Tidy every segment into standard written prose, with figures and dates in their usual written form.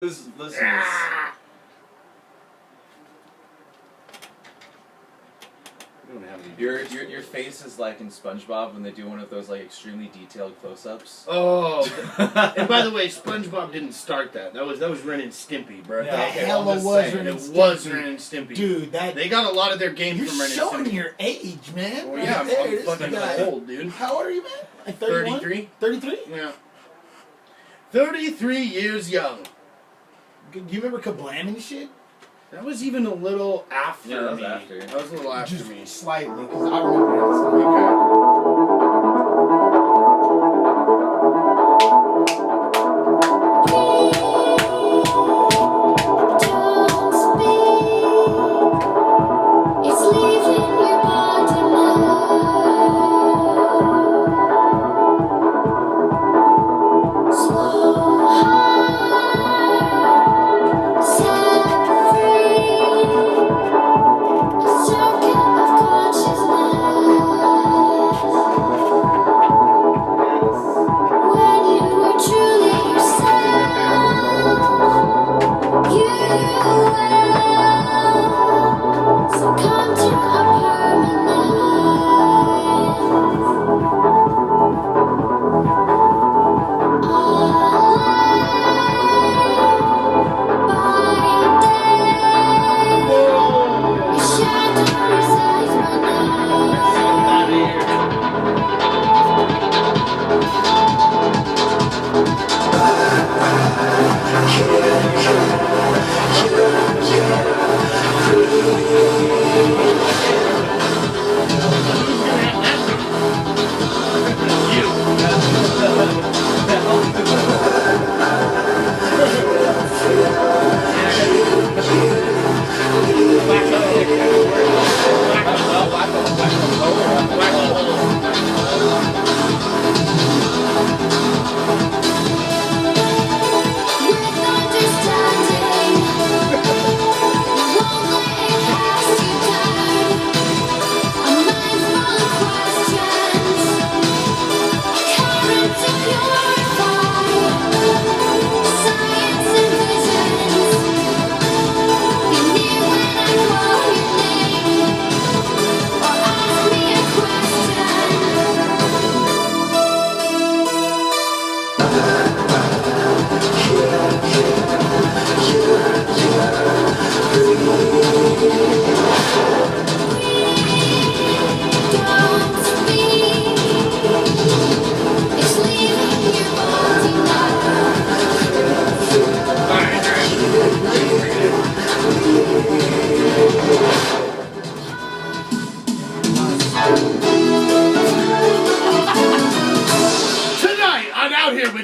Listeners. Your face is like in SpongeBob when they do one of those like extremely detailed close-ups. Oh, and by the way, SpongeBob didn't start that. That was Ren and Stimpy, bro. Yeah, hella was Ren and Stimpy. It was Ren and Stimpy, dude. They got a lot of their game from Ren and Stimpy. You're showing your age, man. Well, yeah, I'm fucking old, dude. How old are you, man? Like 33. 33? Yeah. 33 years young. Do you remember Kablam and shit? That was even a little after Yeah, that was me. after. That was a little after Just me. slightly, because I remember this.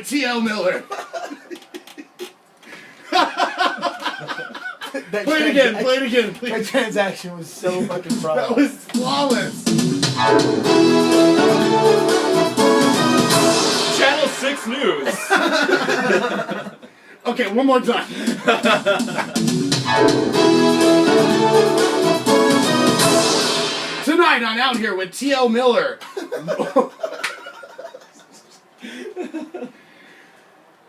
T.L. Miller. Play it again, please. That transaction was so fucking fraud. That was flawless. Channel 6 News. Okay, one more time. Tonight on Out Here with T.L. Miller.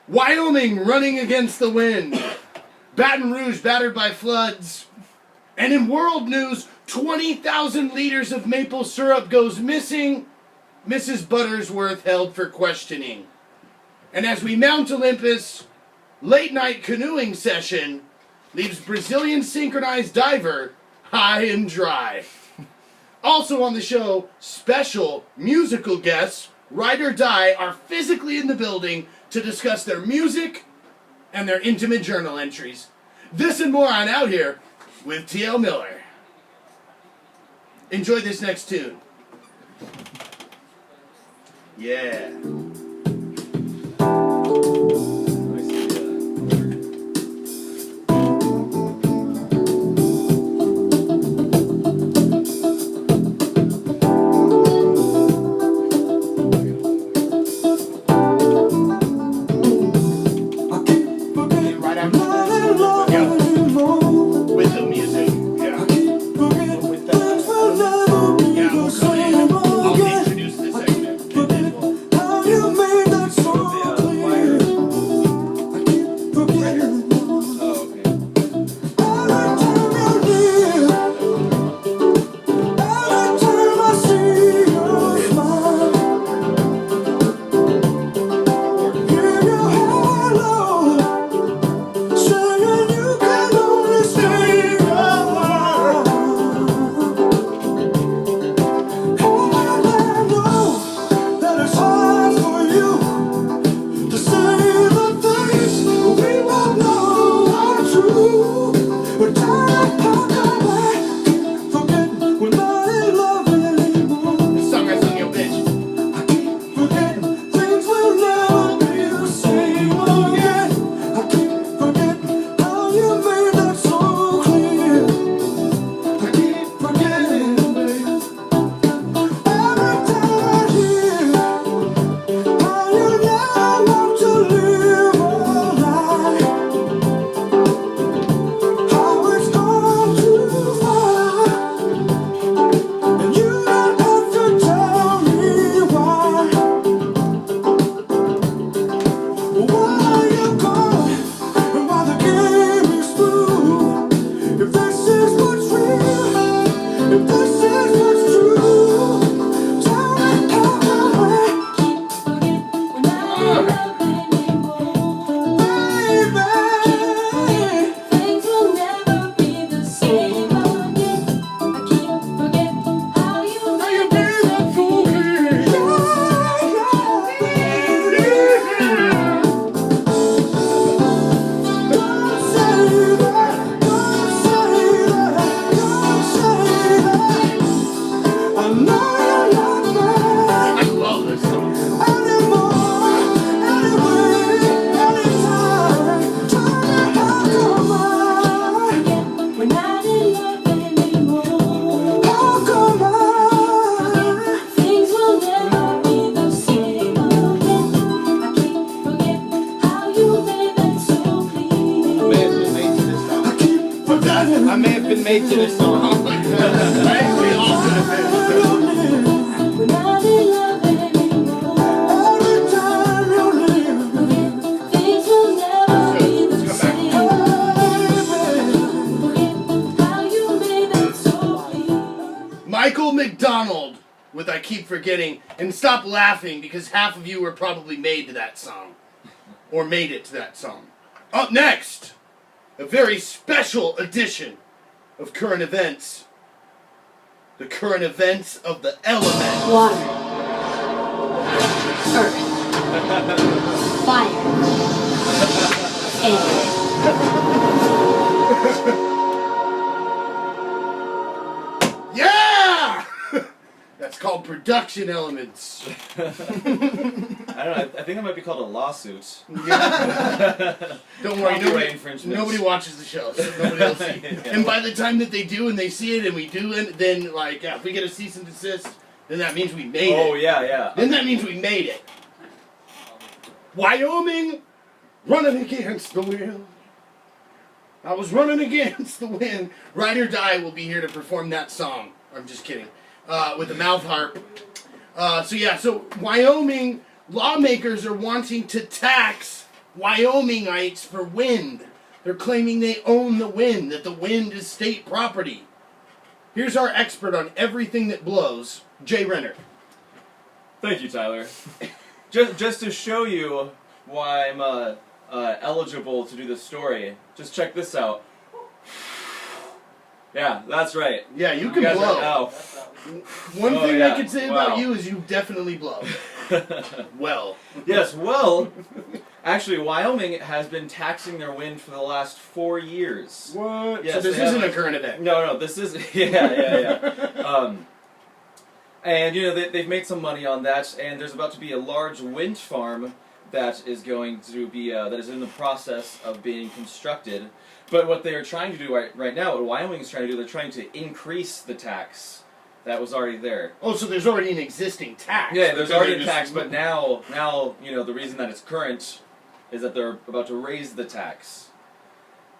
Wyoming running against the wind. Baton Rouge battered by floods. And in world news, 20,000 liters of maple syrup goes missing. Mrs. Buttersworth held for questioning. And as we mount Olympus, late night canoeing session leaves Brazilian synchronized diver high and dry. Also on the show, special musical guests, Ride or Die, are physically in the building to discuss their music and their intimate journal entries. This and more on Out Here with T.L. Miller. Enjoy this next tune. Yeah. I may have been made to this song. I think we all could have been. We're not in love anymore. Every time you leave, things will never be the same. Forget how you made that so clear. Michael McDonald with I Keep Forgetting. And stop laughing because half of you were probably made to that song. Or made it to that song. Up next, a very special edition of current events. The current events of the element. Water. Earth. Fire. Air. Yeah! That's called production elements. I don't know. I think that might be called a lawsuit. Don't worry, Copyright infringement. nobody watches the show, so nobody will see. Yeah. And by the time that they do and they see it and we do it, then like if we get a cease and desist, then that means we made it. Oh yeah, yeah. Then that means we made it. Wyoming, running against the wind. I was running against the wind. Ride or Die will be here to perform that song. I'm just kidding. With the mouth harp. So Wyoming lawmakers are wanting to tax Wyomingites for wind. They're claiming they own the wind, that the wind is state property. Here's our expert on everything that blows, Jay Renner. Thank you, Tyler. just to show you why I'm eligible to do this story, just check this out. Yeah, that's right. Yeah, you You can guys blow. are out. One Oh, thing yeah. I can say Wow. about you is you definitely blow. Well. Yes, well, actually, Wyoming has been taxing their wind for the last 4 years. What? Yes, So this they have- isn't a current event. No, this is yeah. And they've made some money on that, and there's about to be a large wind farm that is going to be that is in the process of being constructed. But what they are trying to do right now, what Wyoming is trying to do, they're trying to increase the tax that was already there. Oh, so there's already an existing tax. Yeah, there's But already they're a just- tax, but now the reason that it's current is that they're about to raise the tax,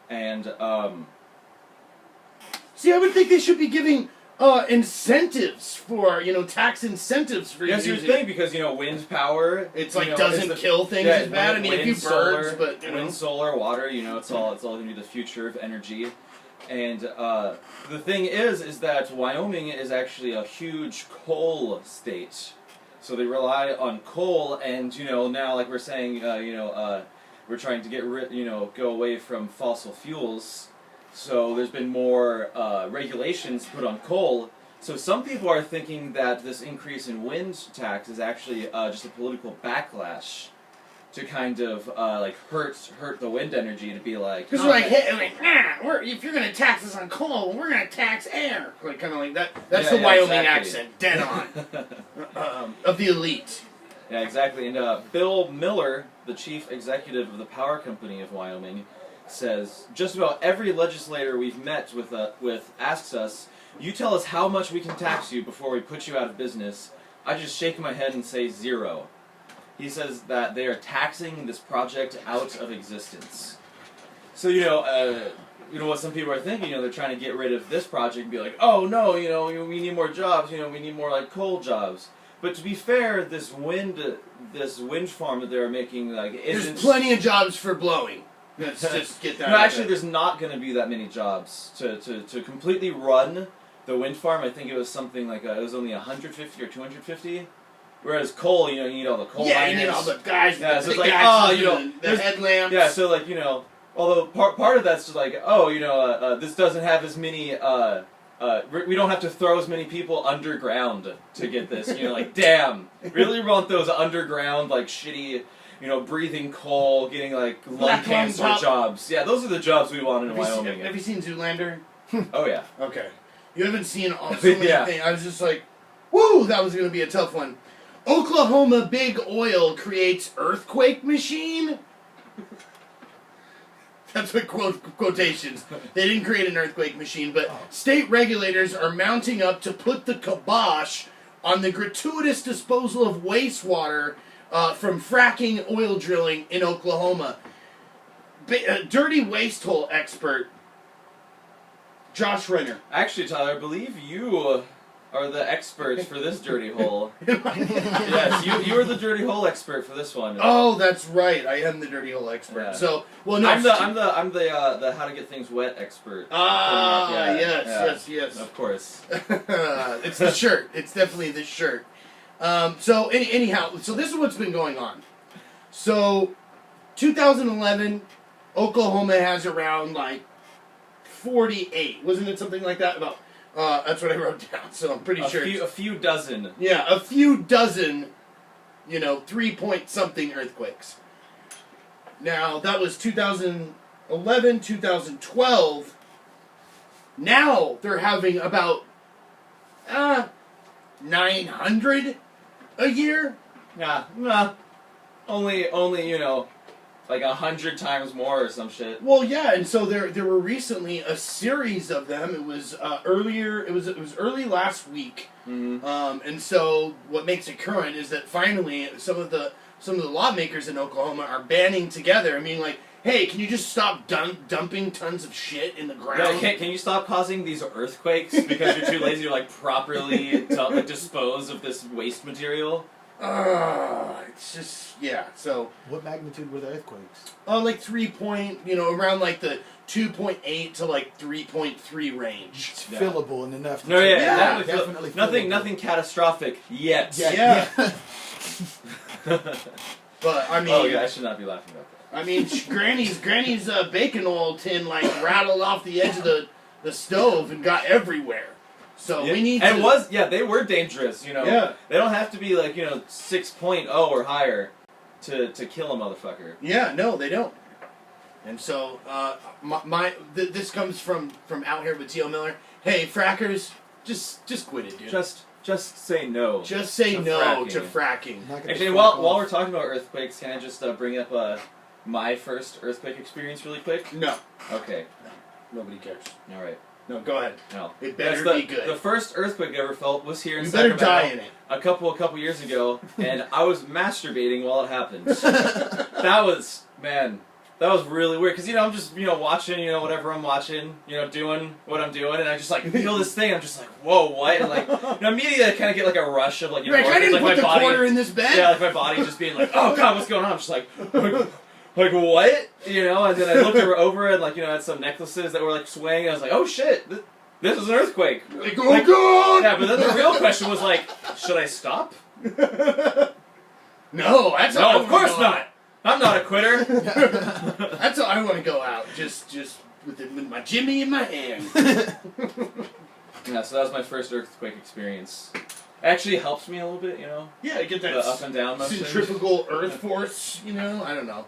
and See, I would think they should be giving incentives for, tax incentives for yes, you would using. think because wind power, It's you like know, doesn't it's the- kill things yeah, as bad. I mean, a few wind, birds, solar, but wind, solar, water. It's all going to be the future of energy. And the thing is that Wyoming is actually a huge coal state, so they rely on coal. And now, like we're saying, we're trying to go away from fossil fuels. So there's been more regulations put on coal. So some people are thinking that this increase in wind tax is actually just a political backlash to kind of hurt the wind energy, to be like, Because if you're gonna tax us on coal, we're gonna tax air, like kind of like that. That's Yeah, the yeah, Wyoming exactly. accent, dead on, of the elite. Yeah, exactly. And Bill Miller, the chief executive of the power company of Wyoming, says just about every legislator we've met with asks us, "You tell us how much we can tax you before we put you out of business." I just shake my head and say 0. He says that they are taxing this project out of existence. So what some people are thinking, they're trying to get rid of this project and be like, "Oh no, we need more jobs. We need more like coal jobs." But to be fair, this wind farm that they're making isn't. There's plenty of jobs for blowing. Let's just get that. No, out actually, there. there's not going to be that many jobs to completely run the wind farm. I think it was something like it was only 150 or 250. Whereas coal, you need all the coal Yeah, miners. you need all the guys Yeah, with so the it's like, pickaxes oh, and the there's- headlamps. Yeah, so although part of that's just like, this doesn't have as many. We don't have to throw as many people underground to get this. Damn, really want those underground shitty. Breathing coal, getting lung Black lung cancer pop- jobs. Yeah, those are the jobs we want in Wyoming. Have you seen Zoolander? Oh yeah. Okay. You haven't seen so many Yeah. things. I was just like, woo, that was going to be a tough one. Oklahoma Big Oil creates earthquake machine? That's what quotations. They didn't create an earthquake machine, but state regulators are mounting up to put the kibosh on the gratuitous disposal of wastewater from fracking oil drilling in Oklahoma. Dirty waste hole expert Josh Renner. Actually, Tyler, I believe you are the expert for this dirty hole. Yes, you are the dirty hole expert for this one. Oh, that's right. I am the dirty hole expert. Yeah. So, well, no. I'm the how to get things wet expert. Ah, Yeah, yes. Of course. It's the shirt. It's definitely the shirt. So anyhow, so this is what's been going on. So, 2011, Oklahoma has around like 48. Wasn't it something like that? About that's what I wrote down. So I'm pretty sure. A few dozen. Yeah, a few dozen. 3-point something earthquakes. Now that was 2011, 2012. Now they're having about 900 a year. Yeah, nah. Only like 100 times more or some shit. Well, yeah, and so there were recently a series of them. It was earlier. It was early last week. Mm-hmm. And so what makes it current is that finally some of the lawmakers in Oklahoma are banding together and being like, "Hey, can you just stop dumping tons of shit in the ground? Yeah, can you stop causing these earthquakes because you're too lazy to like properly dispose of this waste material?" It's just, yeah, so... What magnitude were the earthquakes? Like 3 point, around like the 2.8 to like 3.3 range. It's Yeah. fillable and enough. To No, yeah, Yeah, definitely. nothing catastrophic yet. Yeah. But, I mean... Oh yeah, I should not be laughing about that. I mean, Granny's bacon oil tin, like, rattled off the edge of the stove and got everywhere. So Yeah. we need and to... they were dangerous, Yeah. They don't have to be like, 6.0 or higher to kill a motherfucker. Yeah, no, they don't. And so, this comes from out here with T.O. Miller. Hey, frackers, just quit it, dude. Just say no. Just say to no fracking. to fracking. Not gonna Actually, frack while off. we're talking about earthquakes, can I just bring up my first earthquake experience really quick? No, Okay. nobody cares. All right. No, go ahead. No. It better That's be good. The first earthquake I ever felt was here in You better Sacramento die in it. a couple years ago, and I was masturbating while it happened. That was really weird because I'm just watching whatever I'm watching, doing what I'm doing, and I just like feel this thing. I'm just like, whoa, what? And like immediately I kind of get like a rush of like You're like, I didn't like put my the body, quarter in this bed. yeah, like my body just being like, oh god, what's going on? I'm just like what? And then I looked over and I had some necklaces that were like swaying. And I was like, oh shit, this is an earthquake. Like, oh god! Yeah, but then the real question was like, should I stop? No, that's how I No, wanna of course go not. I'm not a quitter. out. That's how I want to go out. Just with my Jimmy in my hand. Yeah, so that was my first earthquake experience. Actually helps me a little bit, Yeah, get that the up and down motion. centrifugal earth force. I don't know.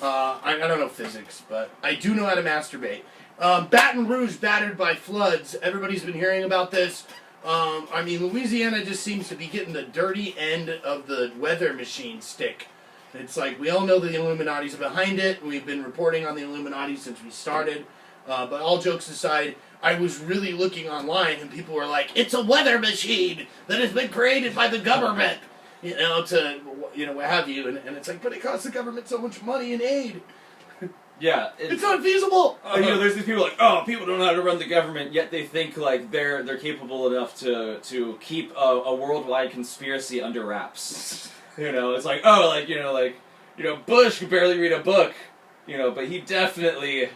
I don't know physics, but I do know how to masturbate. Baton Rouge battered by floods. Everybody's been hearing about this. Louisiana just seems to be getting the dirty end of the weather machine stick. It's like, we all know the Illuminati's behind it. We've been reporting on the Illuminati since we started. But all jokes aside, I was really looking online and people were like, it's a weather machine that has been created by the government. What have you. And it's like, but it costs the government so much money in aid. Yeah. It's not feasible. There's these people like, oh, people don't know how to run the government, yet they think like they're capable enough to keep a worldwide conspiracy under wraps. It's like, oh, Bush could barely read a book, but he definitely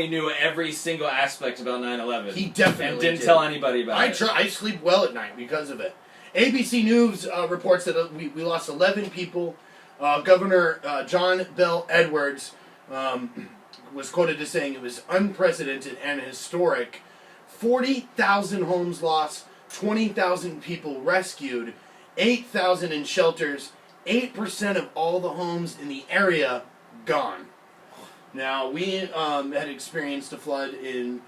knew every single aspect about 9/11. He definitely and didn't did. tell anybody about it. I sleep well at night because of it. ABC News reports that we lost 11 people. Governor John Bell Edwards was quoted as saying it was unprecedented and historic. 40,000 homes lost, 20,000 people rescued, 8,000 in shelters, 8% of all the homes in the area gone. Now, we had experienced a flood in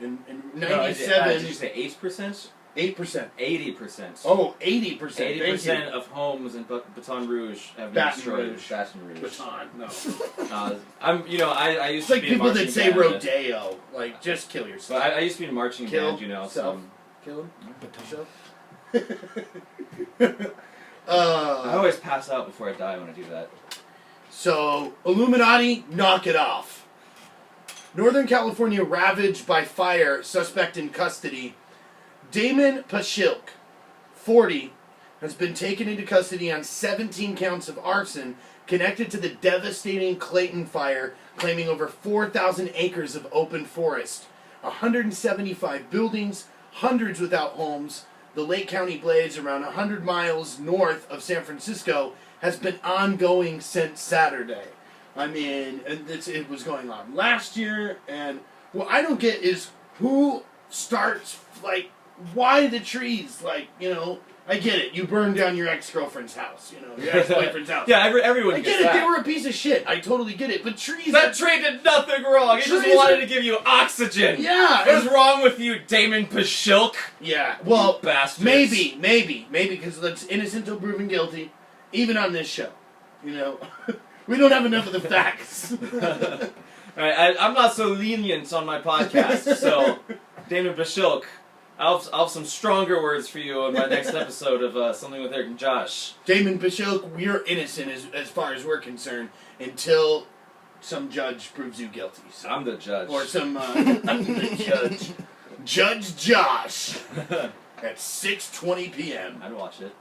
97. Did you say 8%? 8%. 80%. Oh, 80%. 80% of homes in Baton Rouge have been Baton destroyed. Rouge. Baton Rouge. Baton. No. I used It's to like be in people marching that say band. rodeo. Like, just kill yourself. But I used to be in marching Kill band, self. so Kill him? Baton. I always pass out before I die when I do that. So, Illuminati, knock it off. Northern California ravaged by fire, suspect in custody. Damon Pashilk, 40, has been taken into custody on 17 counts of arson connected to the devastating Clayton fire, claiming over 4,000 acres of open forest, 175 buildings, hundreds without homes. The Lake County blaze, around 100 miles north of San Francisco, has been ongoing since Saturday. I mean, and it was going on last year, and what I don't get is who starts, like, why the trees? Like, you know, I get it. You burned down your ex-girlfriend's house, you know, your ex-boyfriend's house. Yeah, everyone I gets get it. that. They were a piece of shit. I totally get it. But trees... That tree did nothing wrong. It just Trees wanted are- to give you oxygen. Yeah. What is wrong with you, Damon Pashilk? Yeah, well, You bastards. maybe, because that's innocent till proven guilty, even on this show. You know, we don't have enough of the facts. Alright, I'm not so lenient on my podcast, so Damon Pashilk, I'll have some stronger words for you on my next episode of Something with Eric and Josh. Damon Pashilk, we're innocent as far as we're concerned until some judge proves you guilty. So. I'm the judge. Or some judge. Judge Josh at 6:20 p.m. I'd watch it.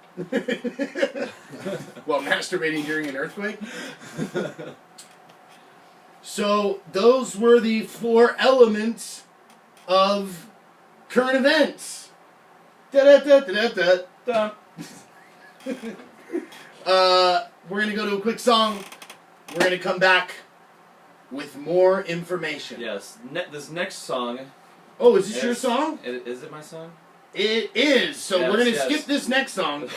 While masturbating during an earthquake. So those were the 4 elements of current events. Dun. We're gonna go to a quick song. We're gonna come back with more information. Yes, this next song... Oh, is this your song? Is it my song? It is. So Yes, we're gonna yes. skip this next song.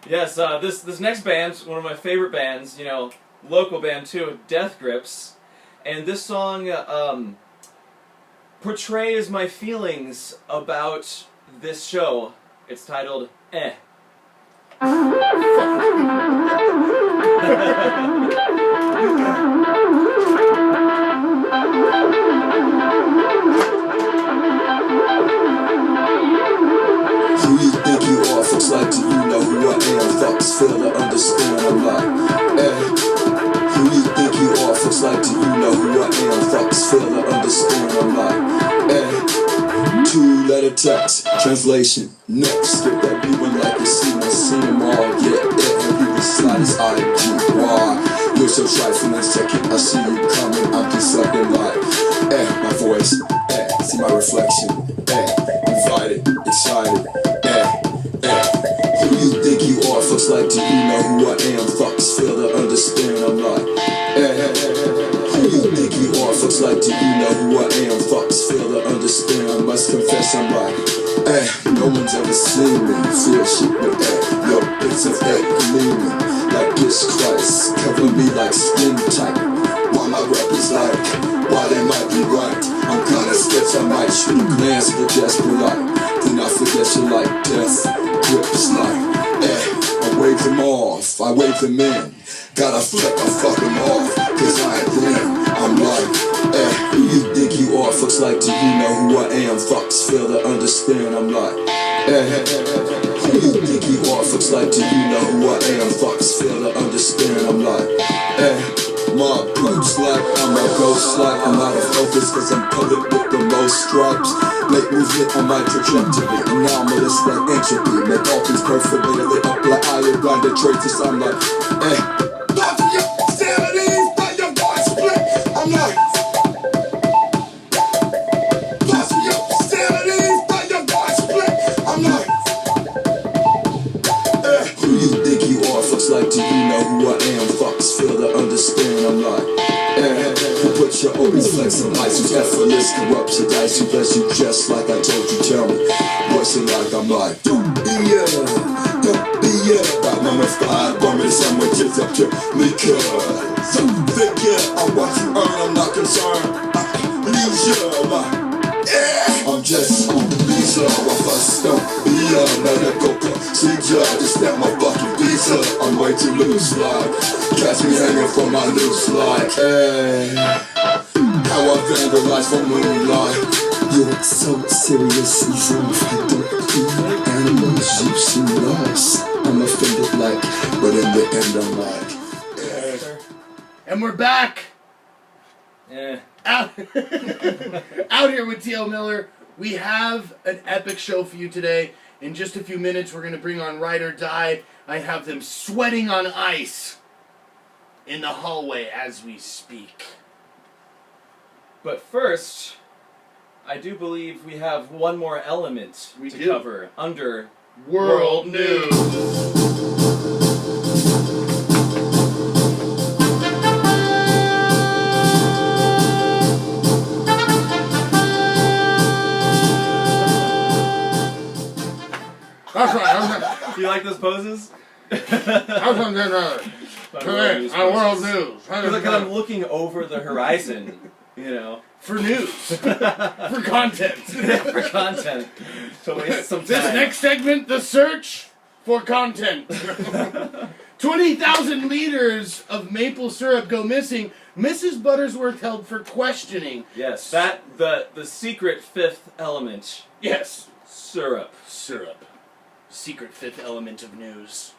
Yes, this next band's one of my favorite bands, you know, local band too, Death Grips. And this song portrays my feelings about this show. It's titled Eh. Who you think you are? Folks like, do you know who I am? Fucks fail to understand, I'm like, Who you think you are? Folks like, do you know who I am? Fucks fail to understand, I'm like, 2-letter text, translation, next. Get that reading like you see me, see them all, yeah, and you decide it's I-G-Y. You're so trifling, second, I see you coming, I'm just sucking like, my voice, see my reflection, invited, excited, Who you think you are? Folks like, do you know who I am? Fucks fail to understand, I'm like, Who you think you are? Folks like, do you know who I am? Fucks fail to understand, I must confess, I'm like, no one's ever seen me feel shit with yo, bits of gleaming like this Christ, cover me like skin tight. Why my rap is like, why they might be right. I'm kinda sketch, I might shoot a glance, but just polite. Then I forget you like death grips like, I wave them off, I wave them in. Gotta flip, I fuck them off, cause I ain't them. I'm like, who you think you are? Folks like, do you know who I am? Fucks fail to understand, I'm like, who you think you are? Folks like, do you know who I am? Fucks fail to understand, I'm like, my boots like, I'm a ghost like, I'm out of focus cause I'm covered with the most stripes. Make movement on my trajectory, anomalous like entropy. Make all things perfect, way to lit up like iron blinded traces. I'm like, pop your sanity, by your voice split. I'm like, pop your sanity, by your voice split. I'm like, who you think you are? Folks like, do you know who I am? Fucks fail to understand, I'm like, who put your always flexing ice, who's effortless, corrupts your dice, who bless you just like I told you, tell me. Voicing like I'm like, don't be got mummified, bumming sandwiches up to liquor. So figure, I watch you earn, I'm not concerned. Leisure, I'm just on the visa, I first don't be let it go procedure, just snap my fucking visa. I'm way too loose like, catch me hanging from my loose like, how I vandalize for moonlight. You're so serious, even if I don't do animals, you seem lost. I'm offended like, but in the end I'm like, And we're back. Out, out here with T.L. Miller. We have an epic show for you today. In just a few minutes, we're going to bring on Ride or Die. I have them sweating on ice in the hallway as we speak. But first, I do believe we have one more element We to do. cover under World News. That's right. You like those poses? That's right. Today on World News. Because I'm looking over the horizon, you know, For news. For content. for content. To waste some time. This next segment, the search for content. 20,000 liters of maple syrup go missing. Mrs. Buttersworth held for questioning. Yes, the secret fifth element. Yes. Syrup. Syrup. Secret fifth element of news.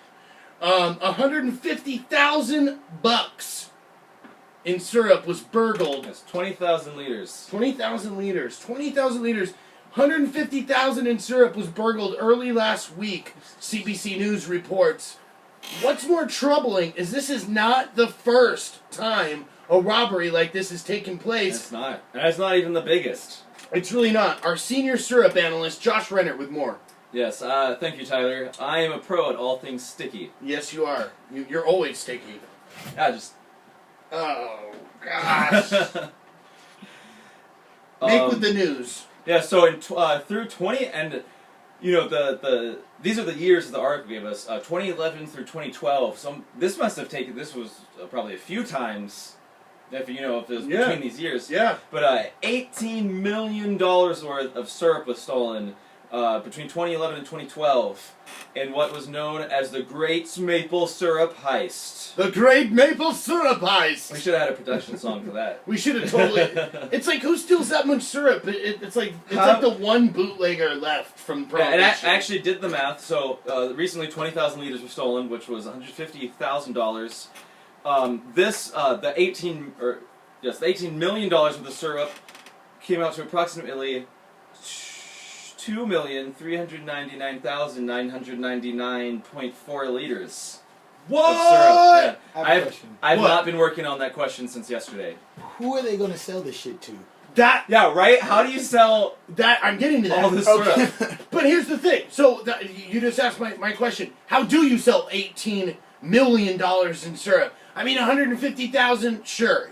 $150,000 in syrup was burgled. Yes, 20,000 liters. 20,000 liters. 20,000 liters. 150,000 in syrup was burgled early last week, CBC News reports. What's more troubling is this is not the first time a robbery like this has taken place. It's not. And it's not even the biggest. It's really not. Our senior syrup analyst, Josh Renner, with more. Yes, thank you, Tyler. I am a pro at all things sticky. Yes, you are. You're always sticky. Just... Oh, gosh. Make with the news. Yeah, so in through 20 and you know the these are the years the article gave us 2011 through 2012. So this must have taken this was probably a few times if it was between these years. Yeah. But $18 million worth of syrup was stolen between 2011 and 2012 in what was known as the Great Maple Syrup Heist. The Great Maple Syrup Heist. We should have had a production song for that. We should have totally. It's like, who steals that much syrup? It's like the one bootlegger left from Yeah, Prohibition. and I actually did the math. So recently, 20,000 liters were stolen, which was $150,000. The $18 million worth of syrup came out to approximately 2,399,999.4 liters. What? Of syrup. I have a question. I've What? not been working on that question since yesterday. Who are they going to sell this shit to? That Yeah, right? How do you sell I'm getting to that. all this Okay. syrup? But here's the thing. So you just asked my question. How do you sell $18 million in syrup? I mean, 150,000, sure.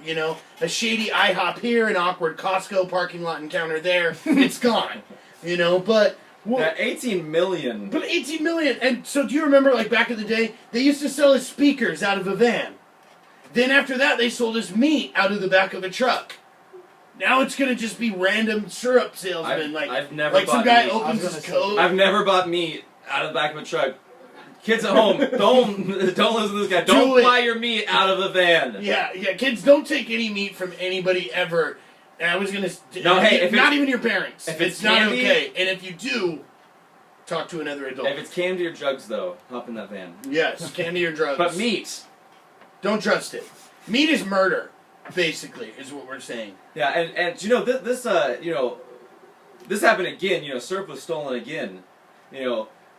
A shady IHOP here, an awkward Costco parking lot encounter there. It's gone. But. Yeah, 18 million. But 18 million. And so do you remember, like, back in the day, they used to sell us speakers out of a van. Then after that, they sold us meat out of the back of a truck. Now it's going to just be random syrup salesmen. I've never like some bought guy meat. opens his coat. I've never bought meat out of the back of a truck. Kids at home, don't listen to this guy. Don't it. buy your meat out of a van. Yeah, kids, don't take any meat from anybody ever. And I was going to... No, hey, if not it's- even your parents. if it's not candy- okay. And if you do, talk to another adult. If it's candy or drugs, though, hop in that van. Yes, candy or drugs. But meat. Don't trust it. Meat is murder, basically, is what we're saying. Yeah, and this happened again. Syrup was stolen again.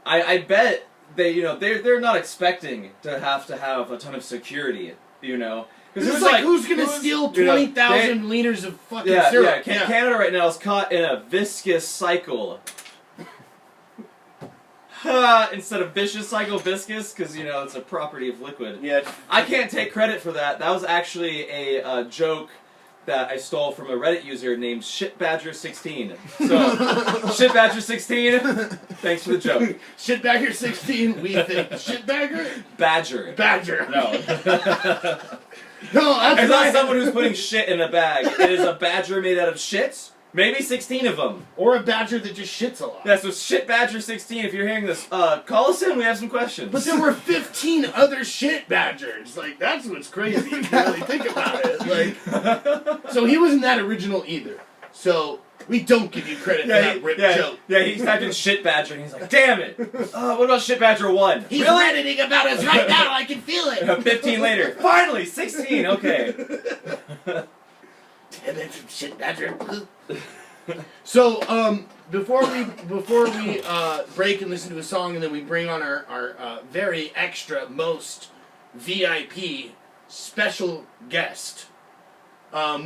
I bet they're not expecting to have a ton of security. Because it's like, who's going to steal 20,000 liters of fucking syrup? Yeah, Canada right now is caught in a viscous cycle. Instead of vicious cycle, viscous, because, it's a property of liquid. Yeah. I can't take credit for that. That was actually a joke that I stole from a Reddit user named Shitbadger16. So, Shitbadger16, thanks for the joke. Shitbagger16, we think. Shitbagger? Badger. Badger. No. No, that's It's not someone who's putting shit in a bag. It is a badger made out of shit. Maybe 16 of them. Or a badger that just shits a lot. Yeah, so Shitbadger16, if you're hearing this, call us in, we have some questions. But there were 15 other shit badgers. Like, that's what's crazy if you really think about it. Like, so he wasn't that original either. So, we don't give you credit for that rip joke. Yeah, he typed in Shitbadger, and he's like, damn it! What about Shitbadger 1? He's really? editing about us right now, I can feel it! 15 later. Finally, 16, okay. Damn it, shit, Badger. So, before we break and listen to a song, and then we bring on our very extra, most VIP special guest,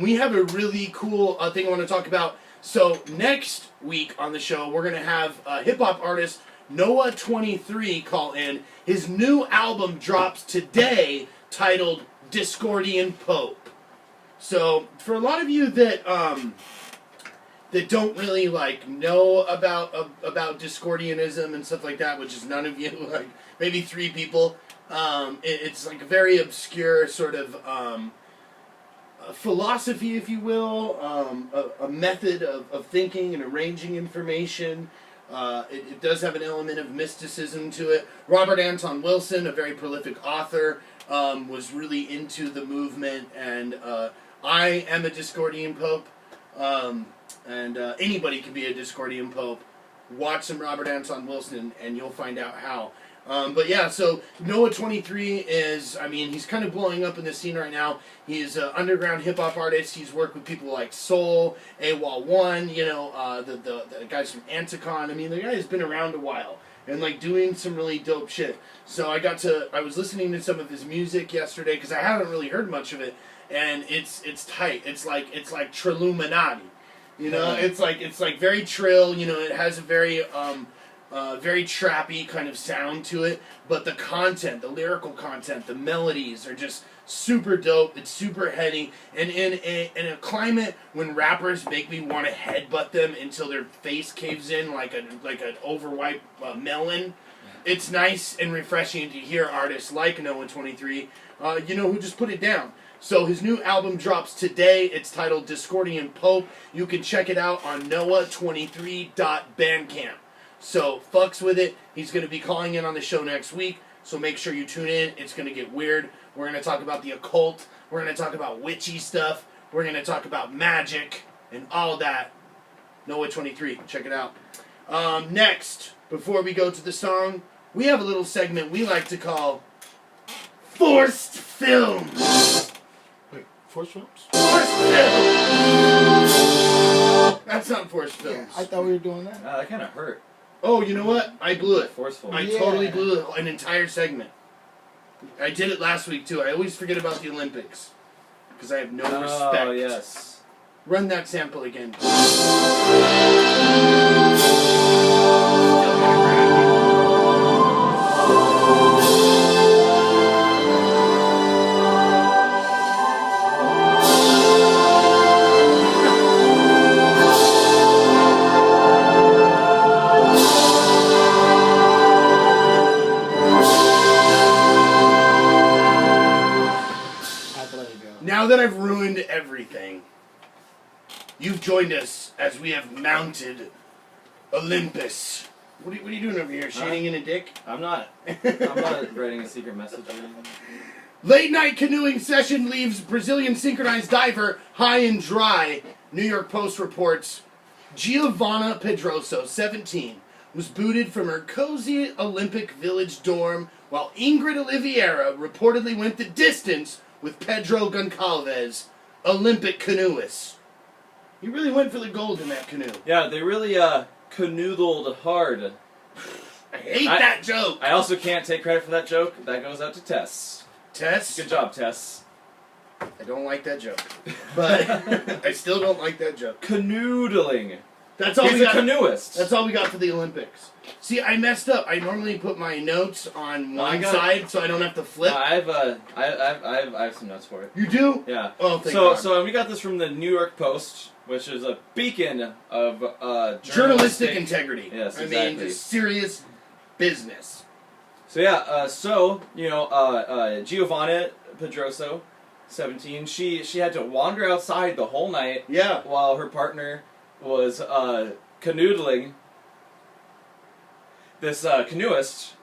we have a really cool thing I want to talk about. So, next week on the show, we're going to have hip-hop artist Noah23 call in. His new album drops today, titled Discordian Pope. So, for a lot of you that don't really know about Discordianism and stuff like that, which is none of you, like maybe 3 people. It's like a very obscure sort of a philosophy, if you will, a method of thinking and arranging information. It does have an element of mysticism to it. Robert Anton Wilson, a very prolific author, was really into the movement, and I am a Discordian Pope. And anybody can be a Discordian Pope. Watch some Robert Anton Wilson and you'll find out how. But yeah, so Noah23 is, I mean, he's kind of blowing up in the scene right now. He's an underground hip-hop artist. He's worked with people like Soul, AWOL1, you know, the guys from Anticon. I mean, the guy has been around a while and like doing some really dope shit. So I was listening to some of his music yesterday because I haven't really heard much of it, and it's tight. It's like Triluminati. You know, it's like very trill. You know, it has a very very trappy kind of sound to it. But the content, the lyrical content, the melodies are just super dope. It's super heady, and in a climate when rappers make me want to headbutt them until their face caves in like an overripe melon. It's nice and refreshing to hear artists like Noah23, you know, who just put it down. So his new album drops today. It's titled Discordian Pope. You can check it out on noah23.bandcamp. So fucks with it. He's going to be calling in on the show next week. So make sure you tune in. It's going to get weird. We're going to talk about the occult. We're going to talk about witchy stuff. We're going to talk about magic and all that. Noah23. Check it out. Next, before we go to the song, we have a little segment we like to call Forced Films. Force films? Forced Films! That's not Forced Films. I thought we were doing that. That kind of hurt. Oh, you know what? I blew it. Forceful. I totally blew an entire segment. I did it last week, too. I always forget about the Olympics. Because I have no respect. Oh, yes. Run that sample again. Now that I've ruined everything, you've joined us as we have mounted Olympus. What are you doing over here? Shading in a dick? I'm not writing a secret message or anything. Late night canoeing session leaves Brazilian synchronized diver high and dry. New York Post reports Giovanna Pedroso, 17, was booted from her cozy Olympic Village dorm, while Ingrid Oliveira reportedly went the distance with Pedro Goncalves, Olympic canoeist. He really went for the gold in that canoe. Yeah, they really canoodled hard. I hate that joke. I also can't take credit for that joke. That goes out to Tess. Tess? Good job, Tess. I don't like that joke. But I still don't like that joke. Canoodling. That's all He's we got. a canoeist. That's all we got for the Olympics. See, I messed up. I normally put my notes on one got side so I don't have to flip. I have some notes for it. You do? Yeah. Oh, thank God. So we got this from the New York Post, which is a beacon of journalistic integrity. Yes, I exactly. mean, just serious business. So yeah, Giovanna Pedroso, 17, she had to wander outside the whole night. Yeah. While her partner was canoodling. This canoeist,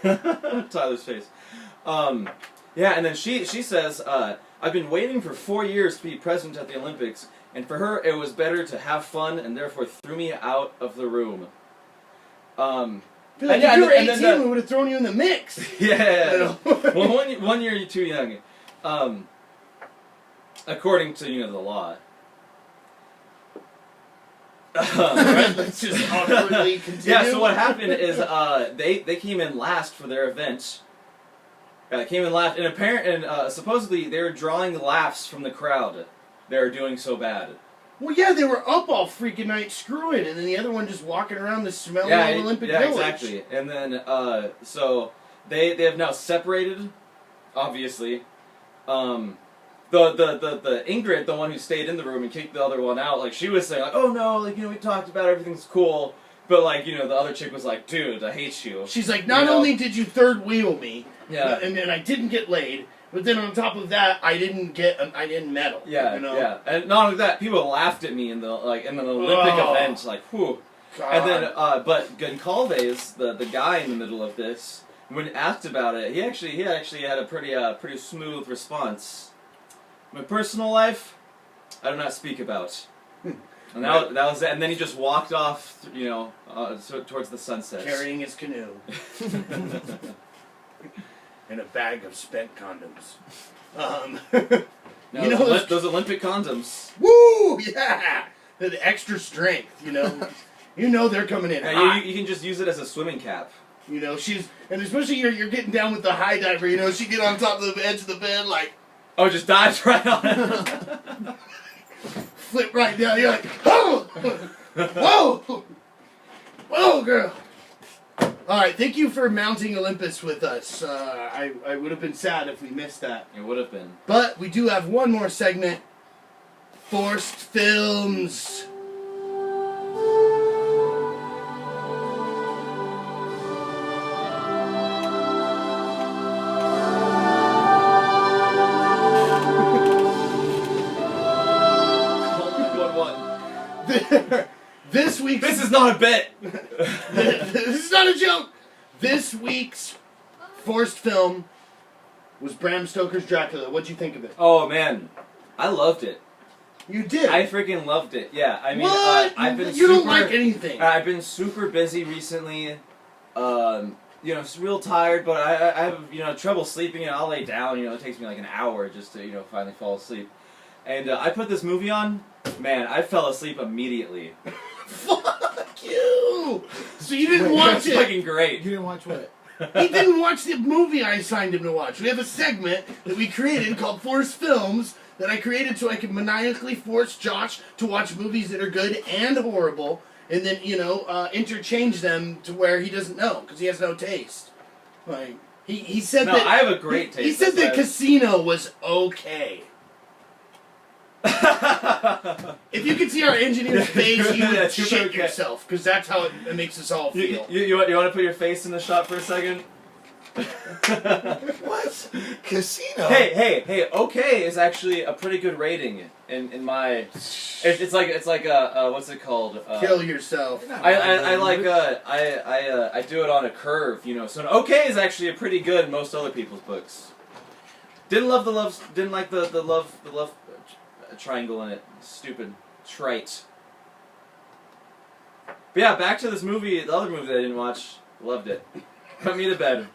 Tyler's face. Yeah, and then she says, I've been waiting for 4 years to be present at the Olympics, and for her it was better to have fun, and therefore threw me out of the room. If you were 18, we would have thrown you in the mix. Yeah. Well, one year you're too young. according to the law. Let's just awkwardly continue. Yeah. So what happened is they came in last for their event. Came in last, and supposedly they were drawing laughs from the crowd. They were doing so bad. Well, yeah, they were up all freaking night screwing, and then the other one just walking around the smelly old Olympic Village. Exactly. And then so they have now separated. Obviously, the Ingrid, the one who stayed in the room and kicked the other one out, like she was saying, like, oh no, like we talked about it, everything's cool, but like the other chick was like, dude, I hate you. She's like, not only did you third wheel me, yeah, and then I didn't get laid, but then on top of that, I didn't medal. Yeah, yeah, and not only that, people laughed at me in the in an Olympic event, like, whew. God. And then, but Goncalves, the guy in the middle of this, when asked about it, he actually had a pretty smooth response. My personal life, I do not speak about. And that was it. And then he just walked off, towards the sunset, carrying his canoe and a bag of spent condoms. Those Olympic condoms. Woo! Yeah, the extra strength. They're coming in. Yeah, you can just use it as a swimming cap. And especially you're getting down with the high diver. She get on top of the edge of the bed like. Oh, just dives right on it. Flip right down. You're like, oh, whoa, whoa, girl. All right, thank you for mounting Olympus with us. I would have been sad if we missed that. It would have been. But we do have one more segment. Forced films. This is not a bit. This is not a joke. This week's forced film was Bram Stoker's Dracula. What'd you think of it? Oh man, I loved it. You did? I freaking loved it. Yeah, I mean, what? You don't like anything. I've been super busy recently. It's real tired, but I have trouble sleeping, and I'll lay down. It takes me like an hour just to finally fall asleep. And I put this movie on. Man, I fell asleep immediately. Fuck you! So you didn't watch it? Fucking great. You didn't watch what? He didn't watch the movie I assigned him to watch. We have a segment that we created called Forced Films that I created so I could maniacally force Josh to watch movies that are good and horrible, and then interchange them to where he doesn't know because he has no taste. Like he said that I have a great taste. He said that Casino was okay. If you could see our engineer's face, you would shit yourself, because that's how it makes us all feel. You want to put your face in the shot for a second? What? Casino? Hey, okay is actually a pretty good rating in my... It's like a what's it called? Kill yourself. I do it on a curve, so an okay is actually a pretty good in most other people's books. Didn't like the love triangle in it. Stupid. Trite. But yeah, back to this movie, the other movie that I didn't watch. Loved it. Put me to bed.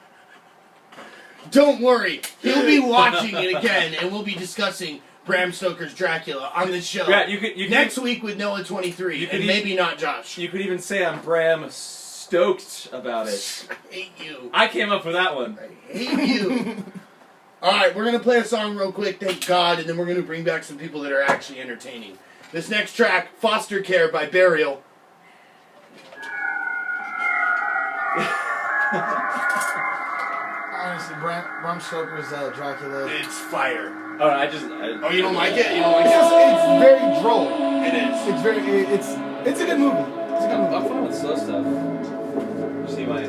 Don't worry. He'll be watching it again, and we'll be discussing Bram Stoker's Dracula on this show. Yeah, you could next week with Noah 23, and maybe not Josh. You could even say I'm Bram stoked about it. I hate you. I came up with that one. I hate you. Alright, we're going to play a song real quick, thank God, and then we're going to bring back some people that are actually entertaining. This next track, Foster Care by Burial. Honestly, Bram Stoker's Dracula. It's fire. Oh, you don't like it? You don't like it? It's very droll. It is. It's very. It's a good movie. It's a good movie. I'm fine with slow stuff. You see my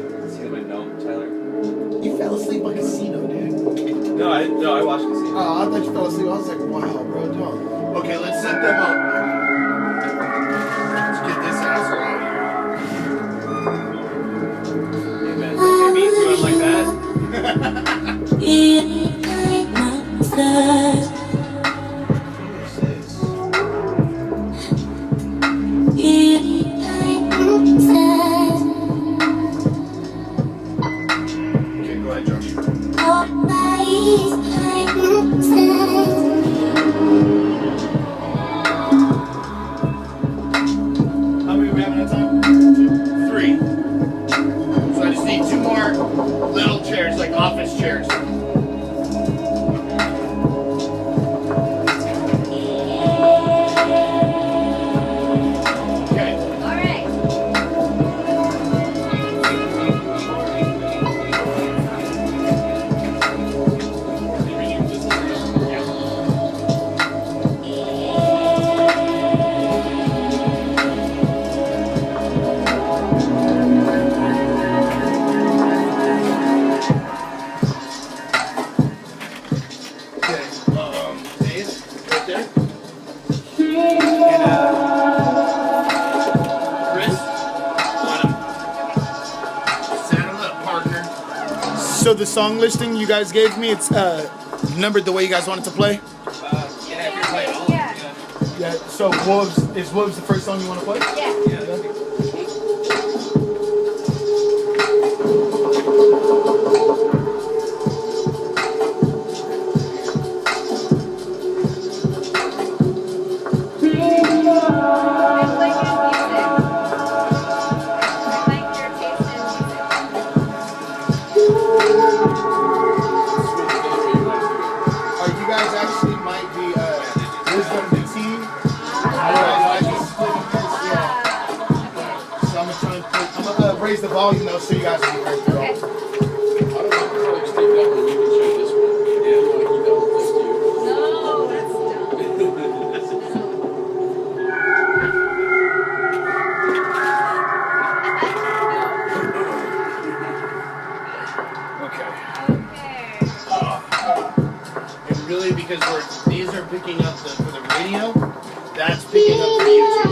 note, Tyler? You fell asleep on Casino, dude. No, I watched Casino. Oh, I thought you fell asleep. I was like, wow, bro, don't. Okay, let's set them up. Let's get this asshole out of here. Hey man, they beat you up like that? Okay, go ahead, Josh. So the song listing you guys gave me, it's numbered the way you guys want it to play. Yeah. So Wolves the first song you want to play? You guys actually might be wisdom the team. You guys might be splitting this. Yeah. So I'm gonna try and I'm gonna raise the volume though, so you guys will be heard through all. Really, because these are picking up for the radio, that's picking up for YouTube.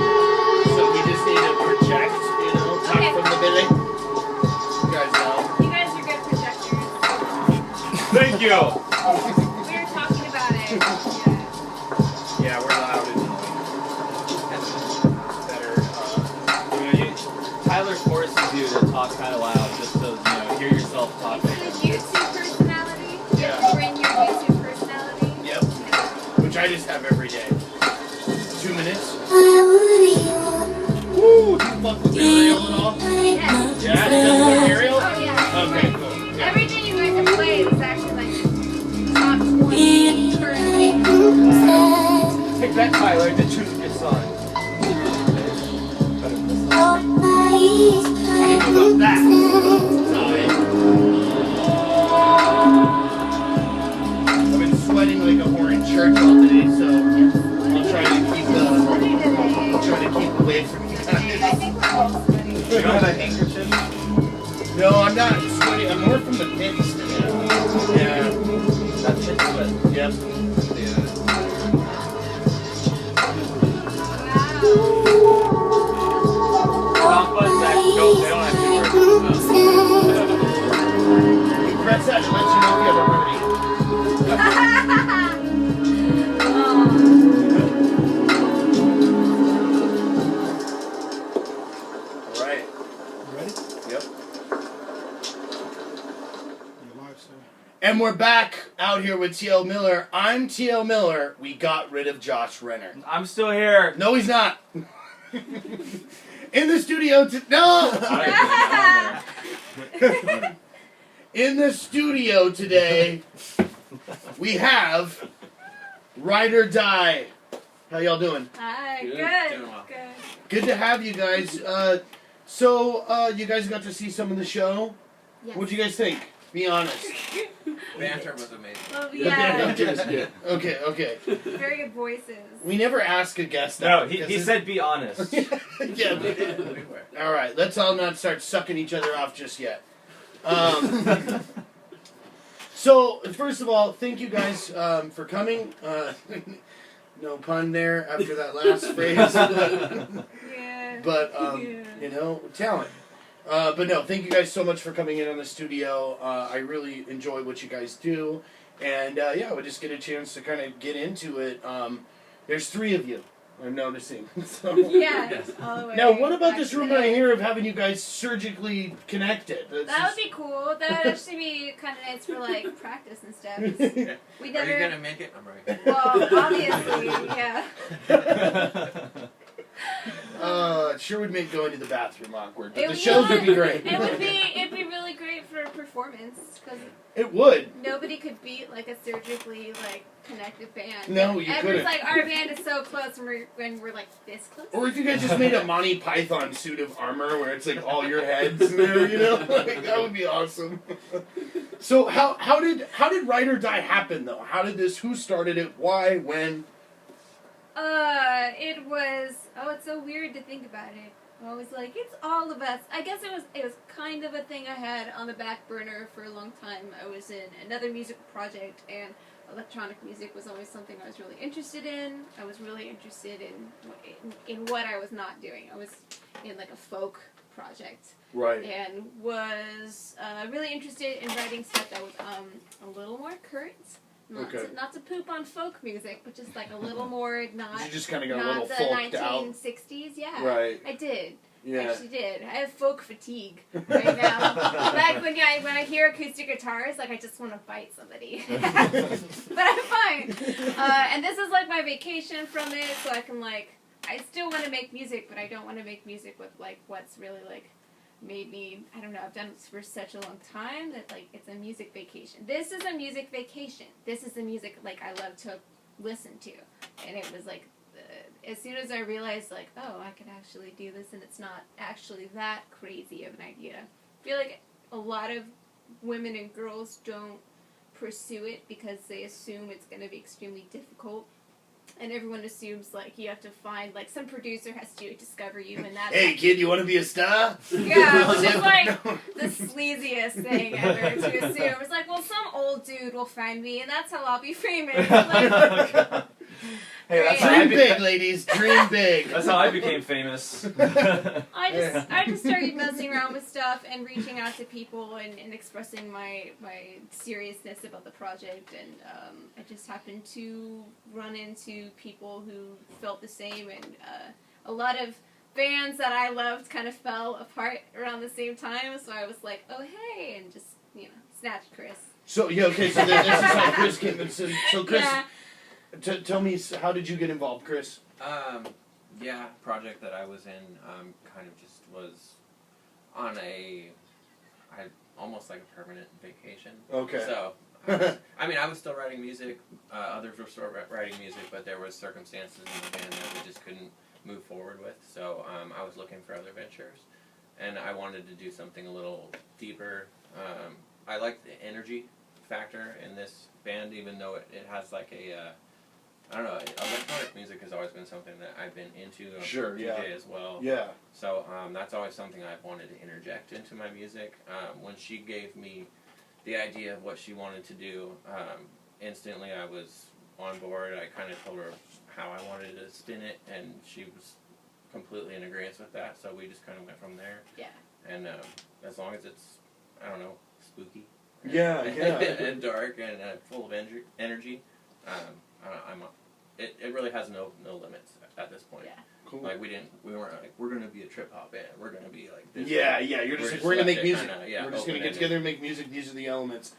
So we just need to project, talk from the belly. You guys know. You guys are good projectors. Thank you. We were talking about it. Yeah, we're loud and better. Tyler forces you to talk kind of loud just to hear yourself talking. It's the YouTube personality. You have to bring your YouTube personality. Yep. Which I just have every day. 2 minutes. Woo! Do you fuck with Ariel at all? Yes. Yeah? You guys like Ariel? Oh, yeah. Okay, cool. Yeah. Everything you guys have played is actually like top 20 currently. Take that, Tyler, to choose your song. How do you feel about that? I've been sweating like a whore in church all day, so I'll try to keep away from you I guys. think we're all sweaty. You don't have a handkerchief? No, I'm not sweating. I'm more from the pits. Yeah. That's it, but Yep. Top buttons actually don't, they don't have two words. You press that to let you know if you have a remedy. All right. You ready? Yep. And we're back out here with TL Miller. I'm TL Miller. We got rid of Josh Renner. I'm still here. No, he's not. In the studio In the studio today, we have Ride or Die. How y'all doing? Hi, Good. good. Doing well. Good. Good to have you guys. So you guys got to see some of the show. Yes. What'd you guys think? Be honest. Banter was amazing. Oh, The yeah. banter was good. Okay. Very good voices. We never ask a guest No, that. he said be honest. Yeah, we did. All right, let's all not start sucking each other off just yet. So, first of all, thank you guys for coming. No pun there after that last phrase. Yeah. But, Yeah. talent. But no, thank you guys so much for coming in on the studio. I really enjoy what you guys do. And, we just get a chance to kind of get into it. There's 3 of you, I'm noticing. So. Yeah. All the way Now, what about back this to rumor I the- hear of having you guys surgically connected? That would be cool. That would actually be kind of nice for like practice and stuff. We never. Are you gonna make it? I'm right. Well, obviously, yeah. It sure would make going to the bathroom awkward, but It the would- shows would be great. It'd be really great for a performance because It would. nobody could beat like a surgically like connected band. No, you Everyone's couldn't. like, our band is so close when we're like this close. Or if you guys just made a Monty Python suit of armor where it's like all your heads in there, like, that would be awesome. So how did Ride or Die happen though? How did this? Who started it? Why? When? It was. Oh, it's so weird to think about it. I was like, it's all of us. I guess it was kind of a thing I had on the back burner for a long time. I was in another musical project, and electronic music was always something I was really interested in. I was really interested in what I was not doing. I was in like a folk project. Right. And was really interested in writing stuff that was a little more current. Not to poop on folk music, but just like a little more not. You just kind of got a not little the folked out. 1960s. Yeah. Right. I did. Yeah. I actually did. I have folk fatigue right now. Like when I hear acoustic guitars, like I just want to bite somebody. But I'm fine. And this is like my vacation from it, so I can like. I still want to make music, but I don't want to make music with like what's really like made me. I don't know. I've done this for such a long time that like it's a music vacation. This is a music vacation. This is the music like I love to listen to, and it was like. As soon as I realized, like, oh, I could actually do this, and it's not actually that crazy of an idea. I feel like a lot of women and girls don't pursue it because they assume it's going to be extremely difficult. And everyone assumes, like, you have to find, like, some producer has to discover you, and that's... Hey, kid, you want to be a star? Yeah, which is, like, the sleaziest thing ever to assume. It's like, well, some old dude will find me, and that's how I'll be famous. Like, Hey, that's how Dream big, ladies. Dream big. That's how I became famous. I just started messing around with stuff and reaching out to people and expressing my seriousness about the project, and I just happened to run into people who felt the same, and a lot of bands that I loved kind of fell apart around the same time, so I was like, oh hey, and just, snatched Chris. So, yeah, okay, so this is how Chris came in. So Chris... Yeah. Tell me, how did you get involved, Chris? Project that I was in kind of just was on almost like a permanent vacation. Okay. So, I was still writing music, others were still writing music, but there was circumstances in the band that we just couldn't move forward with, so I was looking for other ventures, and I wanted to do something a little deeper. I like the energy factor in this band, even though it has like a... I don't know, electronic music has always been something that I've been into. I'm Sure, a DJ as well. Yeah. So that's always something I've wanted to interject into my music. When she gave me the idea of what she wanted to do, instantly I was on board. I kind of told her how I wanted to spin it, and she was completely in agreement with that, so we just kind of went from there. Yeah. And as long as it's, I don't know, spooky. Yeah. and dark and full of energy. It really has no limits at this point. Yeah. Cool. Like we weren't like we're gonna be a trip hop band. We're gonna be like this. Yeah. You're just like, we're gonna make music. We're just gonna get open-ended. together and make music. These are the elements.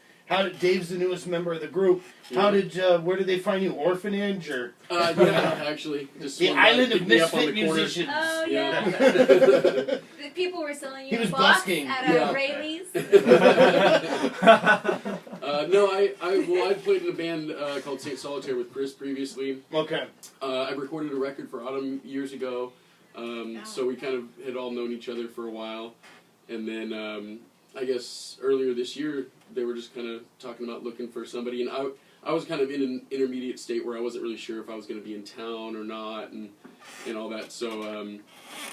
Dave's the newest member of the group. Where did they find you? Orphanage or? Actually, just The Island of Misfit Musicians. Oh, yeah. Yeah. The people were selling you He was a box busking. at Rayleigh's. No, I played in a band called Saint Solitaire with Chris previously. Okay. I recorded a record for Autumn years ago, so we kind of had all known each other for a while, and then I guess earlier this year they were just kind of talking about looking for somebody, and I was kind of in an intermediate state where I wasn't really sure if I was going to be in town or not, and all that. So,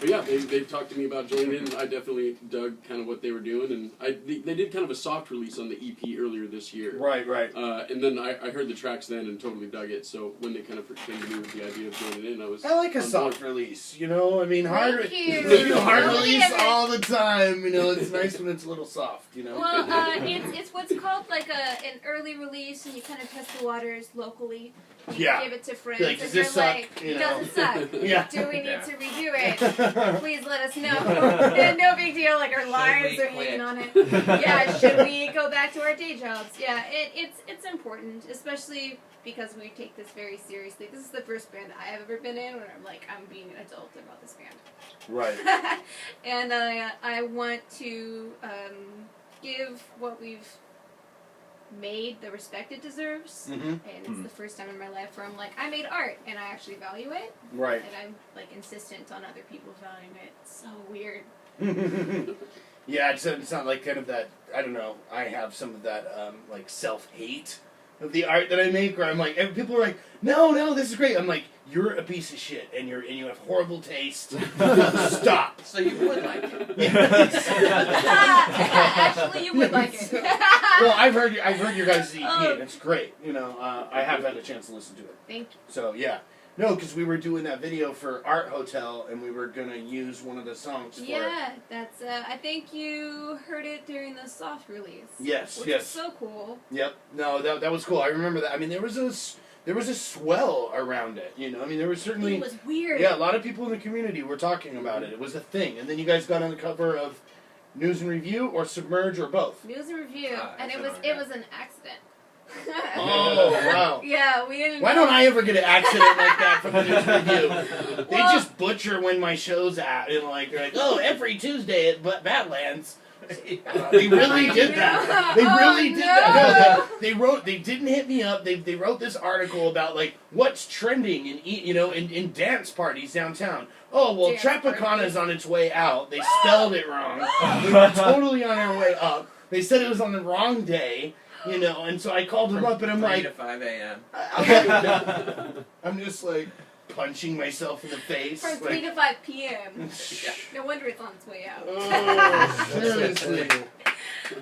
but yeah, they talked to me about joining in, and I definitely dug kind of what they were doing, and they did kind of a soft release on the EP earlier this year. Right. And then I heard the tracks then and totally dug it. So when they kind of came to me with the idea of joining in, I was. I like a on soft board. release. Hard. Thank you. We do hard Don't release give it. all the time. It's nice when it's a little soft. Well, it's what's called like an early release, and you kind of test the waters locally. You Yeah. give it to friends. Like, does this suck? It doesn't suck. Yeah. Do we need to redo it? Please let us know. And no big deal. Like our lives are hanging on it. Yeah. Should we go back to our day jobs? Yeah. It's important, especially because we take this very seriously. This is the first band I have ever been in where I'm being an adult about this band. Right. And I want to give what we've made the respect it deserves. Mm-hmm. And it's the first time in my life where I'm like, I made art and I actually value it. Right. And I'm like insistent on other people valuing it. It's so weird. Yeah, it's not like kind of that. I don't know. I have some of that like self-hate of the art that I make, where I'm like, and people are like, no, this is great. I'm like, you're a piece of shit, and you have horrible taste. Stop. So you would like it. Actually, you would like it. Well, I've heard your guys' EP, and it's great. You know, I have had a chance to listen to it. Thank you. So yeah, no, because we were doing that video for Art Hotel, and we were gonna use one of the songs for it. Yeah, that's. I think you heard it during the soft release. Yes, which yes. is so cool. Yep. No, that was cool. I remember that. I mean, there was a swell around it. You know, I mean, there was certainly. It was weird. Yeah, a lot of people in the community were talking about it. It was a thing, and then you guys got on the cover of News and Review or Submerge or both. News and Review, and it I've was been on it was an accident. Oh wow. Yeah, we didn't. Why know. don't I ever get an accident like that from the News and Review? They just butcher when my show's at, and they're like, oh, every Tuesday at Badlands. They really did that. They really did that. No, they didn't hit me up. They wrote this article about like what's trending in dance parties downtown. Oh well, Dance Tropicana's on its way out. They spelled it wrong. We were totally on our way up. They said it was on the wrong day. You know, and so I called them up, and I'm 3 like, to 5 a.m. I'm just like punching myself in the face. From 3 Like, to 5 p.m. No wonder it's on its way out. oh, seriously.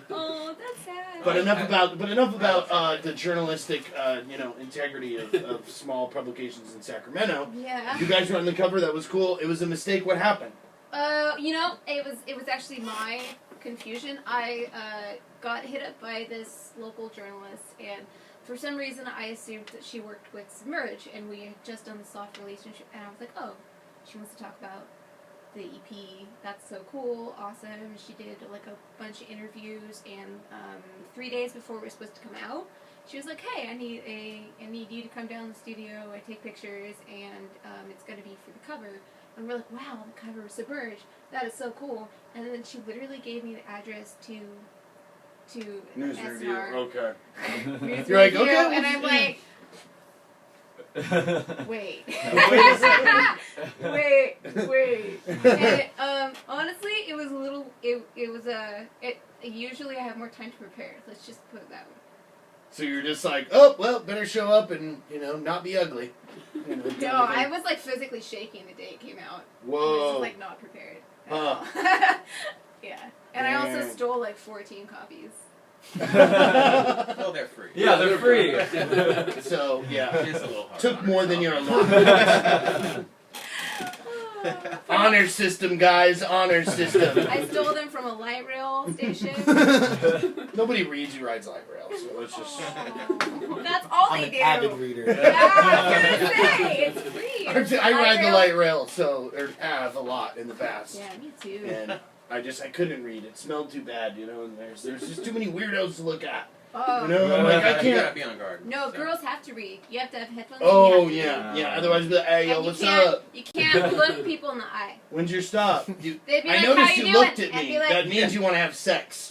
Oh, that's sad. But enough about the journalistic integrity of small publications in Sacramento. Yeah. You guys were on the cover. That was cool. It was a mistake. What happened? It was actually my confusion. I got hit up by this local journalist, and for some reason I assumed that she worked with Submerge, and we had just done the soft relationship, and I was like, oh, she wants to talk about the EP. That's so cool, awesome. She did like a bunch of interviews, and 3 days before we were supposed to come out, she was like, hey, I need you to come down to the studio. I take pictures, and it's gonna be for the cover. And we're like, wow, the cover of Submerge. That is so cool. And then she literally gave me the address to News SNR. review. Okay. News You're like, review, okay, and we'll I'm just- like, wait. Wait a second. wait. And honestly, it was a little. Usually I have more time to prepare. Let's just put it that way. So you're just like, oh well, better show up and not be ugly. No, I was like physically shaking the day it came out. I was Whoa. just like not prepared. at Huh. all. Yeah, and I also Man. stole like 14 copies. Well, they're free. Yeah, they're free. So yeah, It's a little hard. took on more than your yourself. allotment. Honor system, guys. Honor system. I stole them from a light rail station. Nobody reads who rides light rail, so it's just. Oh, that's all I'm they an do. avid reader. Yeah, I was gonna say it's free. I ride the light rail, or have a lot in the past. Yeah, me too. And I couldn't read. It smelled too bad, and there's just too many weirdos to look at. Oh. You know, I'm like, I You can't. gotta be on guard. No, so. girls have to read. You have to have headphones. Oh and you have to yeah. Otherwise, be like, hey, read. yo, And what's you can't, up? You can't look people in the eye. When's your stop? They'd be I like, noticed how you you looked doing? at And me. be like, That means you want to have sex.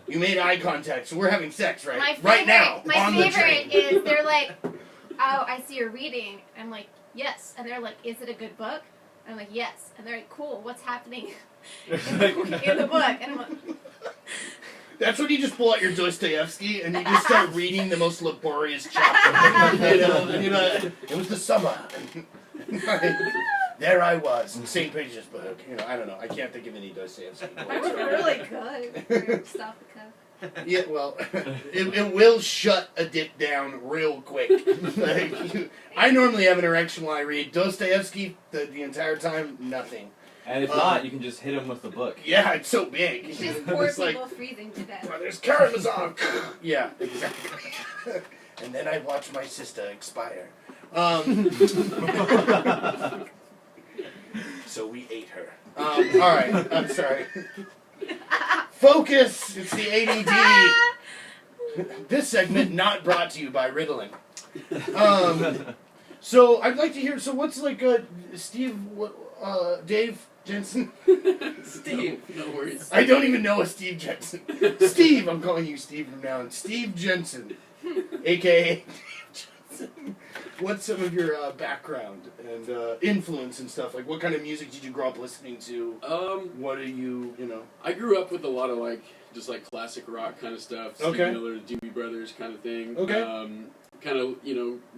You made eye contact, so we're having sex, right? My Right now, my on the favorite train. is they're like, oh, I see you're reading. I'm like, yes. And they're like, is it a good book? I'm like, yes. And they're like, cool. What's happening in the book? And I'm like, That's when you just pull out your Dostoevsky and you just start reading the most laborious chapter. It was the summer. There I was, St. Page's book. I don't know. I can't think of any Dostoevsky that quotes. was really good. Stop the cuff. Yeah, well, it will shut a dick down real quick. I normally have an erection while I read Dostoevsky the entire time. Nothing. And if not, you can just hit him with the book. Yeah, it's so big. It's just poor It's like, people freezing to death. well, there's Karamazov. Yeah, exactly. And then I watch my sister expire. So we ate her. All right, I'm sorry. Focus. It's the ADD. This segment not brought to you by Ritalin. So I'd like to hear. So what's like Steve? Dave Jensen? Steve, no worries. I don't even know a Steve Jensen. Steve, I'm calling you Steve from now on. Steve Jensen, aka Dave Jensen. what's some of your background and influence and stuff? Like, what kind of music did you grow up listening to? What are you know? I grew up with a lot of just classic rock kind of stuff. Steve Okay. Miller, Doobie Brothers kind of thing. Okay. Kind of,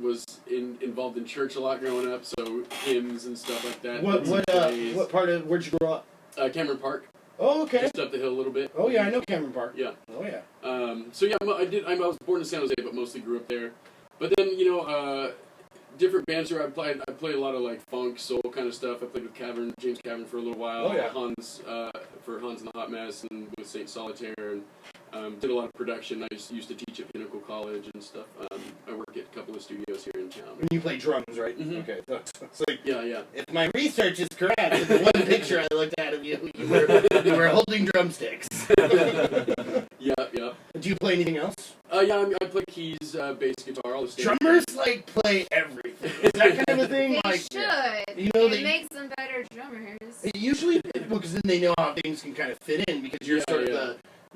was involved in church a lot growing up, so hymns and stuff like that. What part of where'd you grow up? Cameron Park. Oh, okay. Just up the hill a little bit. Oh yeah, I know Cameron Park. Yeah. Oh yeah. So yeah, I was born in San Jose, but mostly grew up there. But then different bands where I play a lot of funk, soul kind of stuff. I played with James Cavern for a little while. Oh, yeah. Hans and the Hot Mess, and with Saint Solitaire, and did a lot of production. I used to teach at Pinnacle College and stuff. I work at a couple of studios here in town. And you play drums, right? Mhm. Okay. It's like, Yeah. if my research is correct, the one picture I looked at of you, you were holding drumsticks. Yeah. Do you play anything else? I play keys, bass, guitar, all the standard. Drummers play everything. Is that kind of a thing? They should. You know, it makes them better drummers. Usually, because then they know how things can kind of fit in, because you're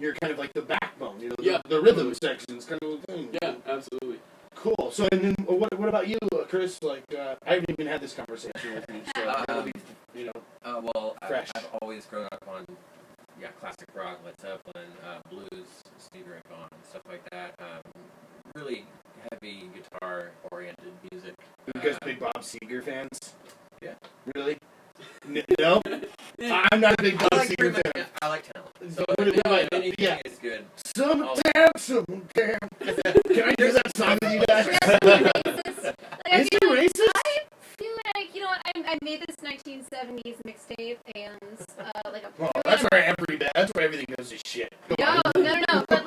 you're kind of like the backbone, the rhythm section's kind of the thing. Yeah, absolutely. Cool. So, and then what about you, Chris? I haven't even had this conversation with you, so it'll be, fresh. I've always grown up on classic rock, Led Zeppelin, blues, Stevie Ray Vaughan, and stuff like that. Really heavy guitar-oriented music. You guys big Bob Seger fans? Yeah. Really? No? I'm not a big Bob Seger fan. I like talent. So anything is good. Sometimes. Can I do that song that you guys? Is he racist? I feel like, I made this 1970s mixtape, and that's where everything goes to shit. No, but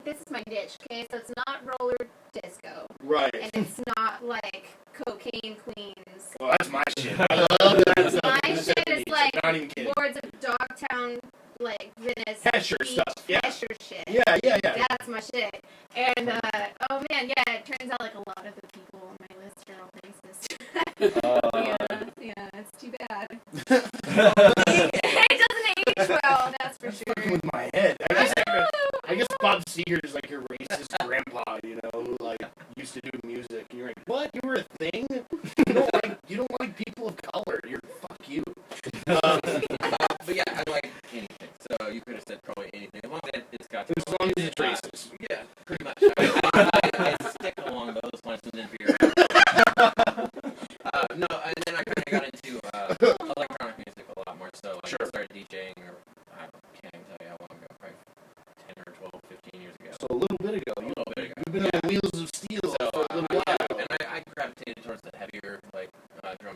this is my niche, okay? So it's not roller disco. Right. And it's not cocaine queens. Well, that's my shit. I love that stuff. My shit is not even kidding. Lords of Dogtown, Venice. Hesher stuff. Yeah. Hesher shit. Yeah. That's my shit. And, it turns out a lot of the people on my list are all racist. Yeah, it's too bad. It doesn't age well, that's for sure. Fucking with my head. I guess Bob Seger is your racist grandpa, who used to do music. And you're like, what? You were a thing? You don't like people of color. Fuck you. But yeah, I like anything. So you could have said probably anything. As long as it's got to As long as it's racist. Yeah, pretty much. I stick along those lines and then figure out. No, and then I kind of got into electronic music a lot more. So I started DJing, or I can't even tell you how long ago, probably 10 or 12, 15 years ago. So a little bit ago. You've been on the wheels of steel for a little while. And I gravitated towards the heavier,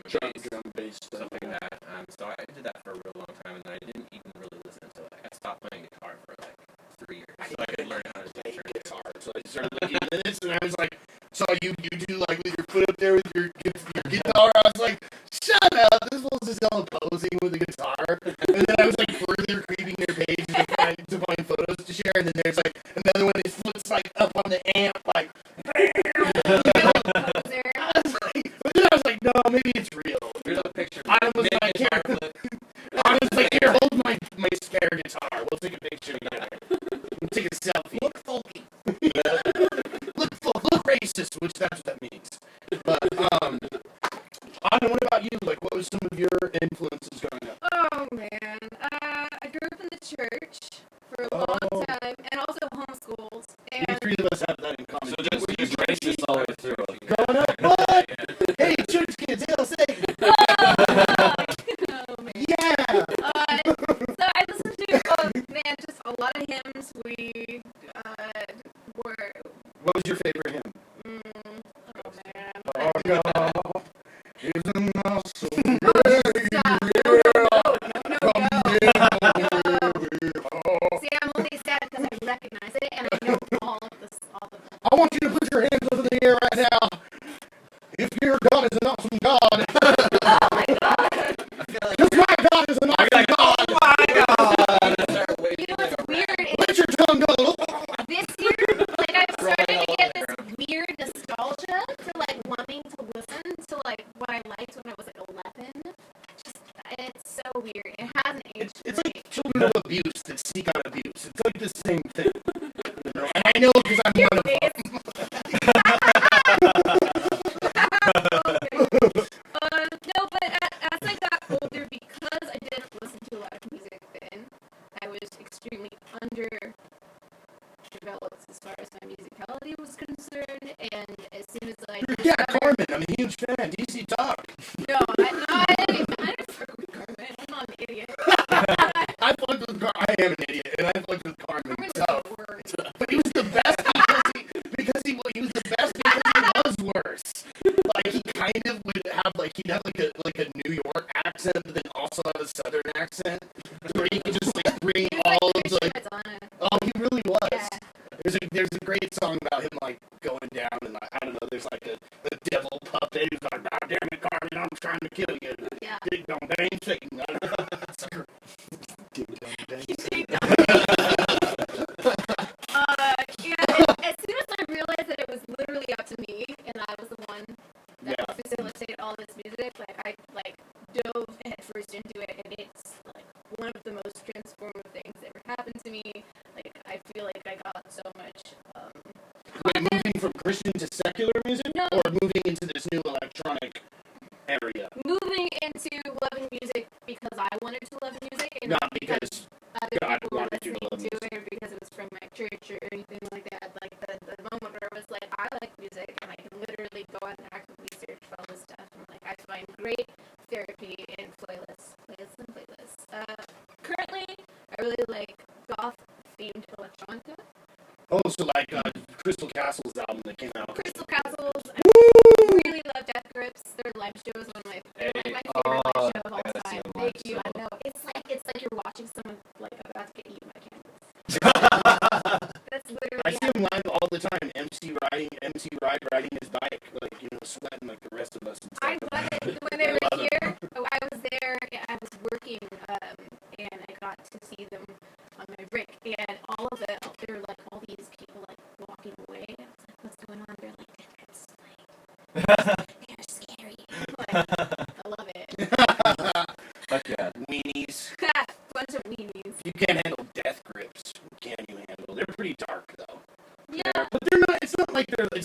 drum and bass, stuff like that. So I did that for a real long time, and then I didn't even really listen until I stopped playing guitar for 3 years, so I could learn how to play guitar. So I started looking at this, and I was like, saw you do with your foot up there with your guitar. I was like, shut up! This fool's just all posing with a guitar. And then I was further creeping their page to find photos to share. And then there's another one. His foot's up on the amp, I was like, no, maybe it's real. There's a picture. I was like, here, hold my spare guitar. We'll take a picture together. We'll take a selfie. Look funky. Look racist, which that's what that means. But, Anna, what about you? What was some of your influences growing up? Oh, man. I grew up in the church for a long time, and also homeschooled. And The three of us have that in common. So just racist all the way through. Growing up, what? Hey, church kids, hail Satan. oh, man. Yeah. So I listened to, just a lot of hymns. We were... What was your favorite hymn? oh, man. Oh, God. He's an awesome Stop. accent, but then also have a southern accent, where he can just like bring He was all like of the, like, Chris on it. oh, he really was. Yeah. There's a great song about him like going down and like, I don't know. There's like a devil puppet who's like, "God damn it, Carmen, I'm trying to kill you." Yeah. Ding dong bang, Satan. Ding dong bang. Yeah, as soon as I realized that it was literally up to me, and I was the one that Yeah. would facilitate all this music, like I dove headfirst into it, and it's like one of the most transformative things that ever happened to me. Like I feel like I got so much. Wait, moving from Christian to secular music, No. or moving into this new electronic area? Moving into loving music because I wanted to love music, and Not because other God people were wanted you listening to love to it, or because it was from my church or anything like that. Like the moment where I was like, I like music, and I can literally go out and actively search for all this stuff. And like, I find great therapy in playlists. Currently, I really like goth-themed electronica. oh, so like Crystal Castle's album that came out. Crystal Castles. I really love Death Grips. Their live show is one of my favorite live show of all gotta see time. them Thank live, you. so. I know. It's like you're watching someone like about to get eaten by cannibals. That's literally. I see him live all the time. MC Ride riding his bike, like sweating like the rest of us. And I stuff. love it. When they I were love it. here, I was there. I was working, and I got to see them on my break. And all of it, there were like all these people like walking away. I was like, "What's going on?" They're like, "Death Grips, they're scary." Like, I love it. Fuck yeah. Weenies. Bunch of weenies. You can't handle Death Grips. Can you handle? They're pretty dark though. Yeah. But they're not. It's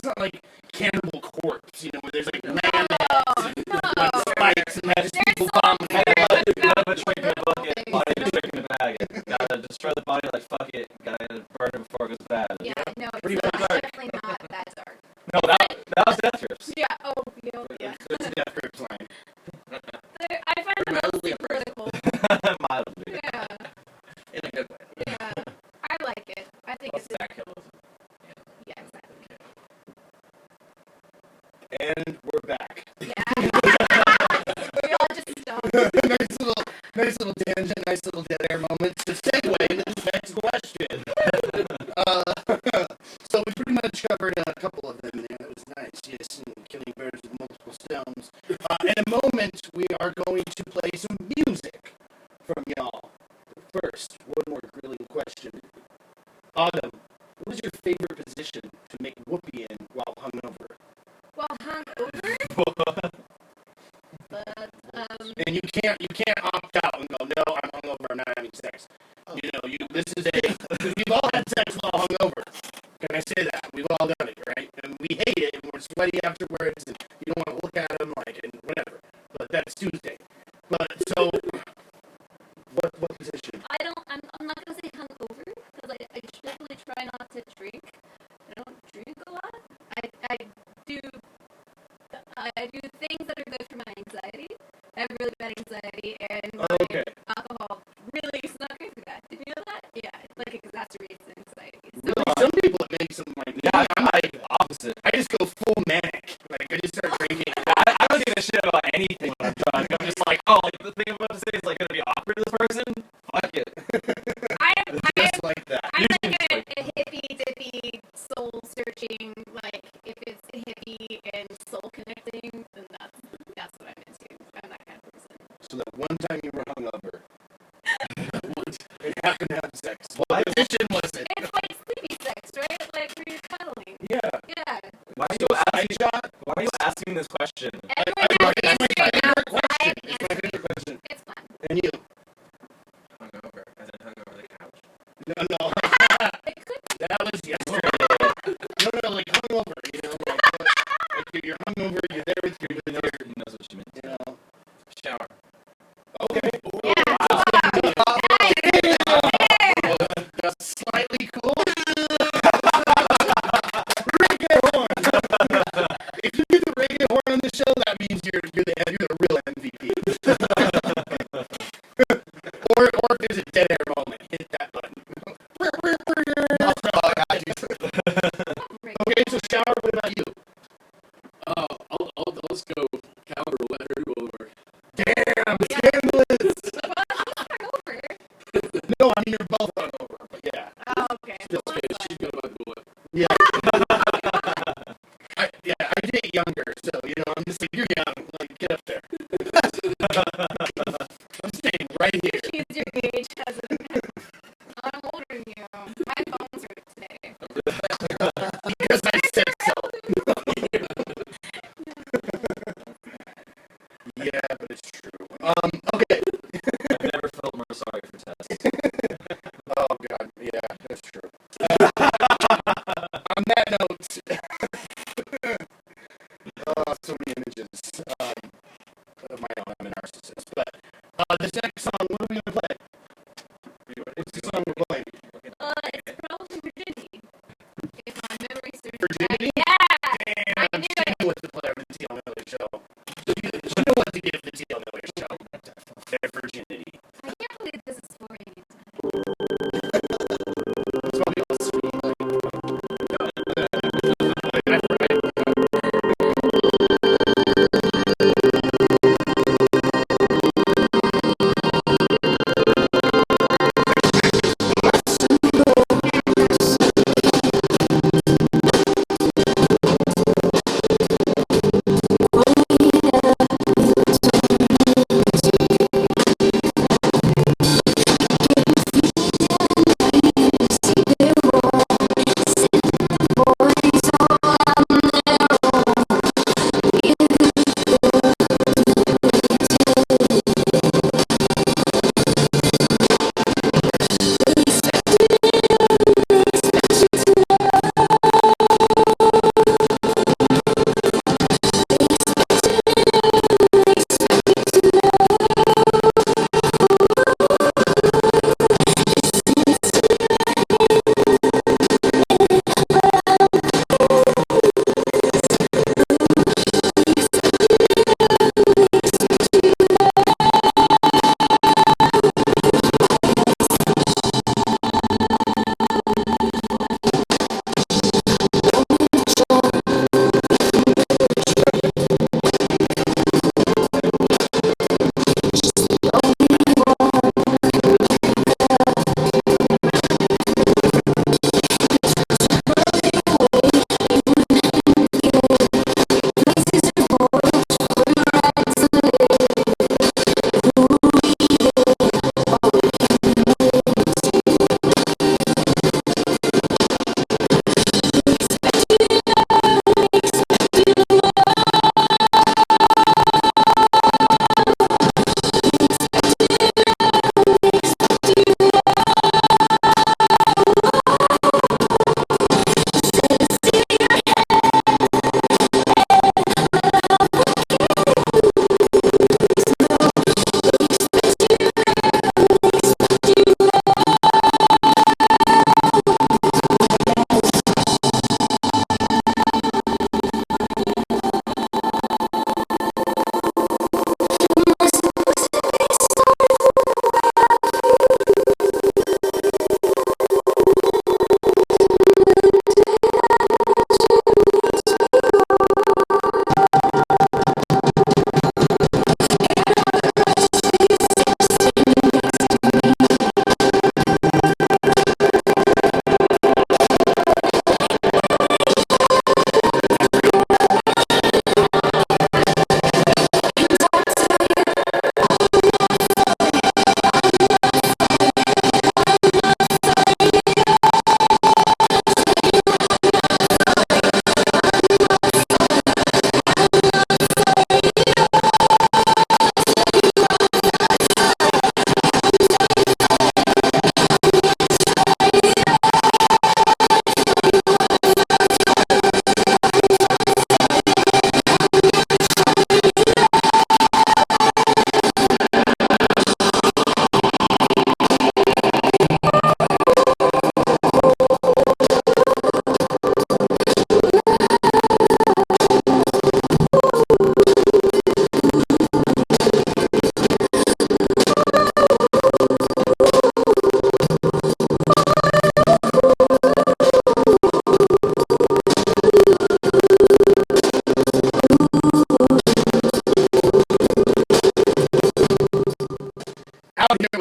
not like Cannibal Corpse. Where there's like No, mayonnaise no. and spikes and has There's people so vomiting. much Gotta put trick in the bucket, things, body you know? trick in the bag. Gotta destroy the body like fuck it. Gotta burn it before it goes bad. Yeah, no, Pretty it's much dark. definitely not that dark. No, that was Death Grips. Yeah. Oh, yeah. That's a Death Grips line. I find them mostly political. Mildly. Yeah. In a good way. Yeah. I like it. I think it's Back hills. yeah, exactly. And we're back. Yeah. We all just stoned. nice little tangent, nice little dead air moment to segue into the next question. So we pretty much covered a couple of them there. It was nice, yes, and killing birds with multiple stones. In a moment, we are going to play some music from y'all. First, one more grilling question. Autumn, what is your favorite position to make whoopee in while hungover? Well, hungover. But And you can't opt out and go, no, I'm hungover, I'm not having sex. This is because we've all had sex while hungover. Can I say that? We've all done it, right? And we hate it, and we're sweaty afterwards, and you don't want to look at them, and whatever. But that's Tuesday. But, so, what position? I'm not gonna say hungover because I definitely try not to drink. I don't drink a lot. I do things that are good for my anxiety. I have really bad anxiety, and my Okay. alcohol really is not good for that. Did you know that? Yeah, it exacerbates the anxiety. So Really? Some people, it makes them Yeah, I'm I'm like opposite. I just go full manic. I just start drinking. I don't give a shit about anything when I'm drunk. I'm just like, oh, the thing I'm about to say is gonna be awkward to this person. Fuck it. I'm Just like that. like a hippie dippy soul searching. Like if it's hippie and soul connecting, then that's what I'm into. I'm that kind of person. So that one time you were hungover, and happened to have sex. Why- What position was it? It's like sleepy sex, right? Like where you're cuddling. Yeah. Yeah. Why are you asking? shot? Why are you asking this question? Everyone It's my has favorite answered question. outside It's my favorite question. It's fun. And you? Hungover. As in hungover the couch. No. It could That was yesterday. No, like hungover. Like you're hungover. You're there with your. He knows what you mean. Shower. Okay. That's slightly cool. Reggae horn. If you get the reggae horn on the show, that means you're the real MVP. or if there's a dead air moment, hit that button. Okay, so shower. What about you? Let's go. Caliber, let her go over. Damn. I'm staying right here. Use your age as a. I'm older than you. My phones are today. Because I said so. Yeah, but it's true. Okay. I've never felt more sorry for Tess. Oh god, yeah, that's true. On that note, so many images of my own. I'm a narcissist. But this next song, what are we gonna play? What's the song we're playing? It's probably Virginity. If my memory serves Virginity? me right. Yeah. I Damn, knew she it. knew what to play for the T.L. Miller show. So you know what to give the T.L. Miller show. Their virginity. I can't believe this is for you. It's probably all sweet.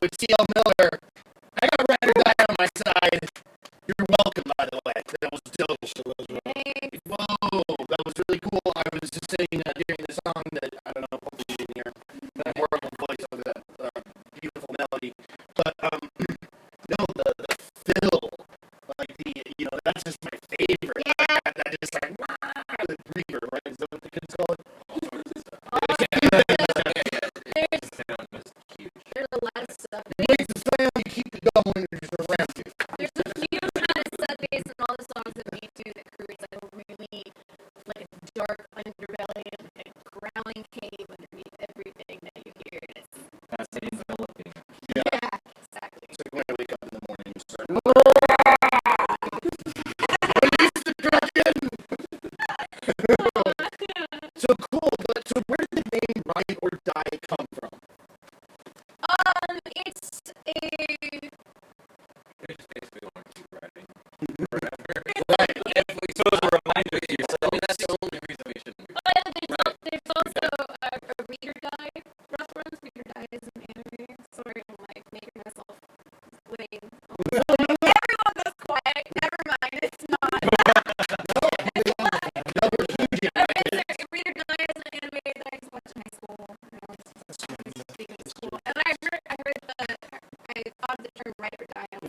with T.L. Miller. I got Ride or Die on my side. You're welcome, by the way. That was dope. Whoa, that was really cool. I was just saying during the song that, I don't know, hopefully you didn't hear, that I'm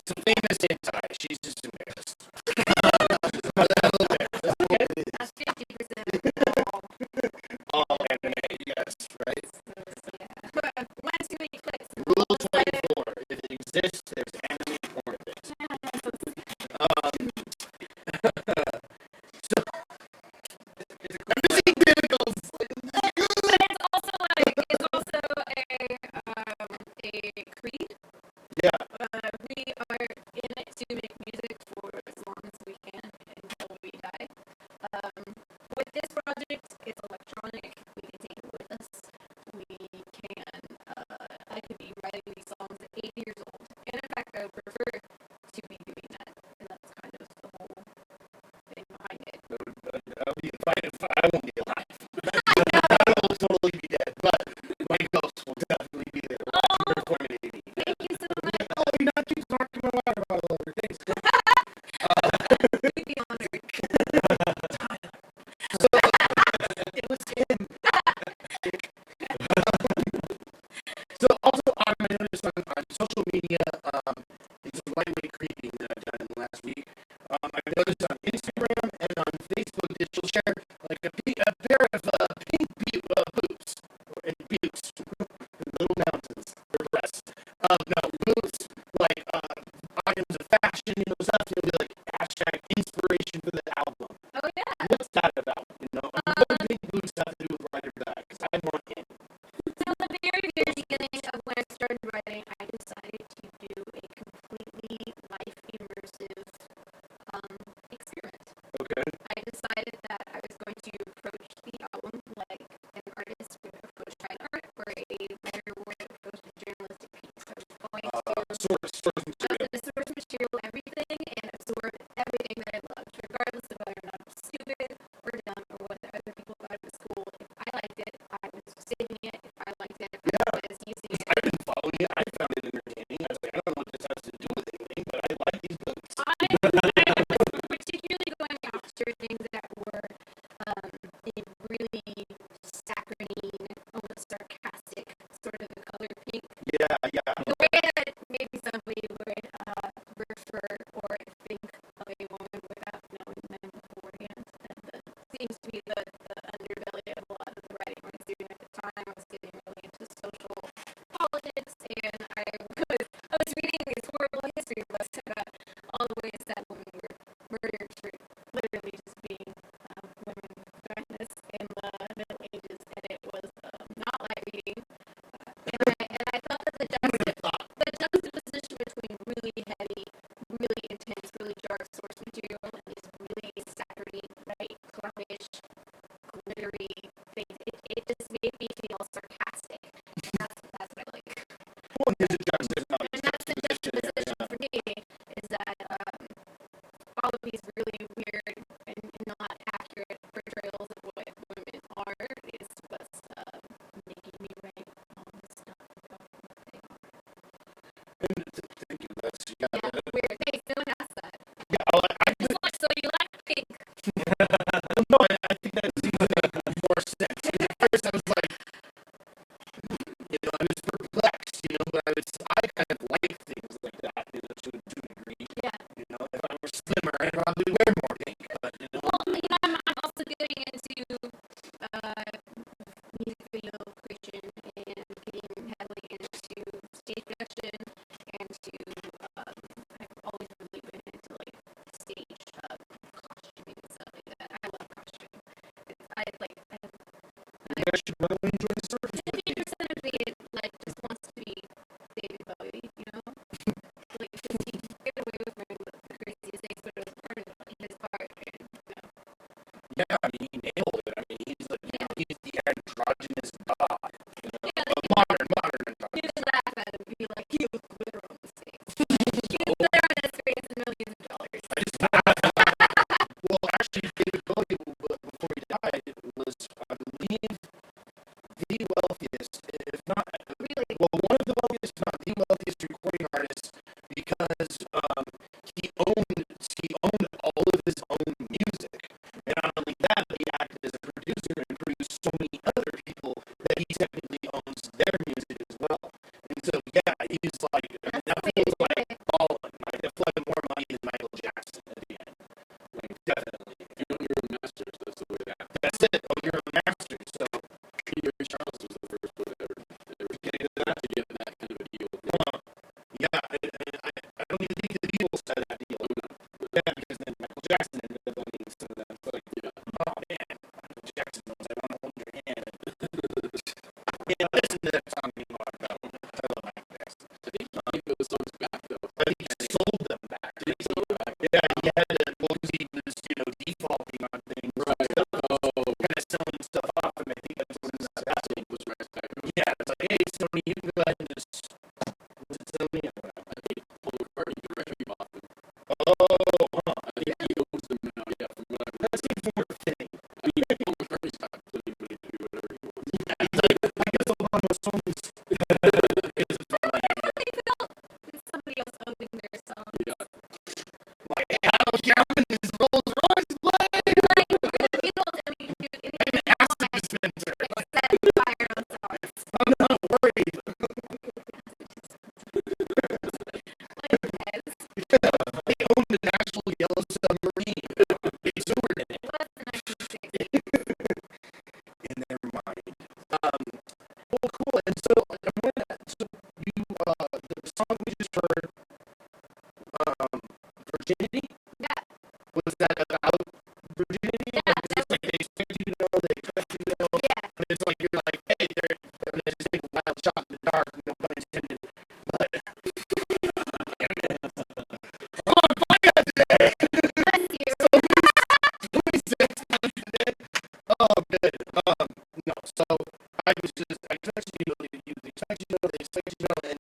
It's a famous anti. She's just embarrassed. Okay. That's 50% All anime, yes, right? yeah. One too many clicks. Rule 24. If it exists, there's anime porn of it. So, I'm missing tentacles. But it's also like it's also a creed. Yeah. We are in it to make music for as long as we can until we die. With this project, it's electronic. We can take it with us. We can. I could be writing these songs at 8 years old, and in fact, I would prefer to be doing that. And that's kind of the whole thing behind it. I'll be fine if I won't be alive. I will totally be dead, but my ghost will definitely be there. Performing me. Thank you so much. Oh, you're not keep talking about other things. We'd be honored. So, it was him. So also, I noticed on social media, it's a lightweight creeping that I've done in the last week. I noticed on Instagram and on Facebook that you'll share like a pair of pink boots, and boots, little mountains, or breasts. No, boots, like items of fashion, stuff. You'll be like hashtag inspiration for the album. Oh yeah. What's that about? What do pink boots have to do with Ride or Die? Because I want in. So at the very, very beginning of when I started writing, I decided to do a completely life immersive experiment. Okay. I decided that I was going to approach the album like an artist would approach fine art, or a writer would approach a journalistic piece. I was going to Source material. the source material, everything, and absorb everything that I loved, regardless of whether or not it was stupid or dumb or whether other people thought it was cool. If I liked it, I was saving it. If I liked it, I was using it. I've been following it. I found it entertaining. I was like, I don't know what this has to do with anything, but I like these boots. I was particularly going after things that were in really saccharine, almost sarcastic, sort of the color pink. Yeah. The way that maybe somebody would refer or think of a woman without knowing them beforehand. And that seems to be the underbelly of a lot of the writing I was doing at the time. I was getting really into social politics, and I was reading these horrible history books about all the ways that women were murdered for literally just being women feminists in the Middle Ages, and it was not light reading. And I thought that the juxtaposition between really heavy, really intense, really dark source material and these really saccharine, right, clownish, glittery things, it just made me feel sarcastic. That's what I like. Well, there's a juxtaposition. And that's the juxtaposition for me, is that all of these really weird and not accurate portrayals of what women are is what's making me write all this stuff about what they are. Thank you. That's Weird. Thanks. No one asked that. Yeah. So you like pink? No, I think that seems to make more sense. At first, I was like, I was perplexed, but I kind of like things like that, to a degree. Yeah. If I were slimmer, I'd probably wear more pink, but, Well, I'm also getting into music video creation and getting heavily into stage production and I've always really been into like stage costuming and stuff like that. I love costume. you guys should really enjoy the surface. 50% of me just wants to be David Bowie, like just he get away with the craziest things, but it was part of his part, and Yeah, I mean, he nailed it. I mean, he's like, he's the androgynous god. Yeah, A modern you androgynous. can laugh at him and be like, he was glitter on the stage. He was glitter on his face and millions of dollars. I just well, actually, David Bowie, before he died, was, I believe, the wealthiest, if not, Really? well, one of the wealthiest, if not the wealthiest recording artists, because he owned all of his own music, and not only that, but he acted as a producer and produced so many other people that he technically owns their music as well. And so, yeah, he's like, that feels like ballin'. Like, Sony, you can go ahead and just. Was it Sony? I think Paul McCartney directly bought them. Oh, huh. I think he owns them now. Yeah, from what I've That seems more fitting. I mean, Paul McCartney's got plenty of money to do whatever he wants. Yeah, he's like, I guess Obama Sony's. Somebody else owning their song. Yeah. Like, hey, I don't care how many Rolls Royce play. Like, we're the Beatles and we can do I'm anything an we acid want dispenser. except buy our own songs. I'm not worried. Like, Thizz. They own the National Yellow Submarine. They toured in it. What's the 1960s? In their mind. Well, cool. And so, you, the song we just heard, Virginity? Yeah. Was that about virginity? Yeah, Like, it's just like they expect you to know, they expect you to know. Yeah. And it's like you're like, hey, they're gonna just take a wild shot in the dark, no pun intended. But I'm on fire today. Bless you. Oh, good. No. So I was just, I expected you to, they expect you to know, they expect you to know, and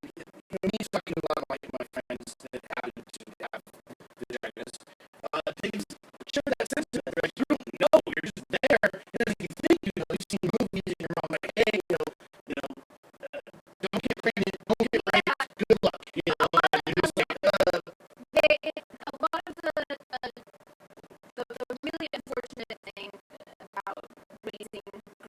me talking to a lot of like my friends that happen to have vaginas, they share that sentiment. They're like, you don't know, you're just there, and then you think you know, you've seen movies, and your mom's like, hey, don't get pregnant, don't get raped, good luck, and you're just like, A lot of the really unfortunate thing about raising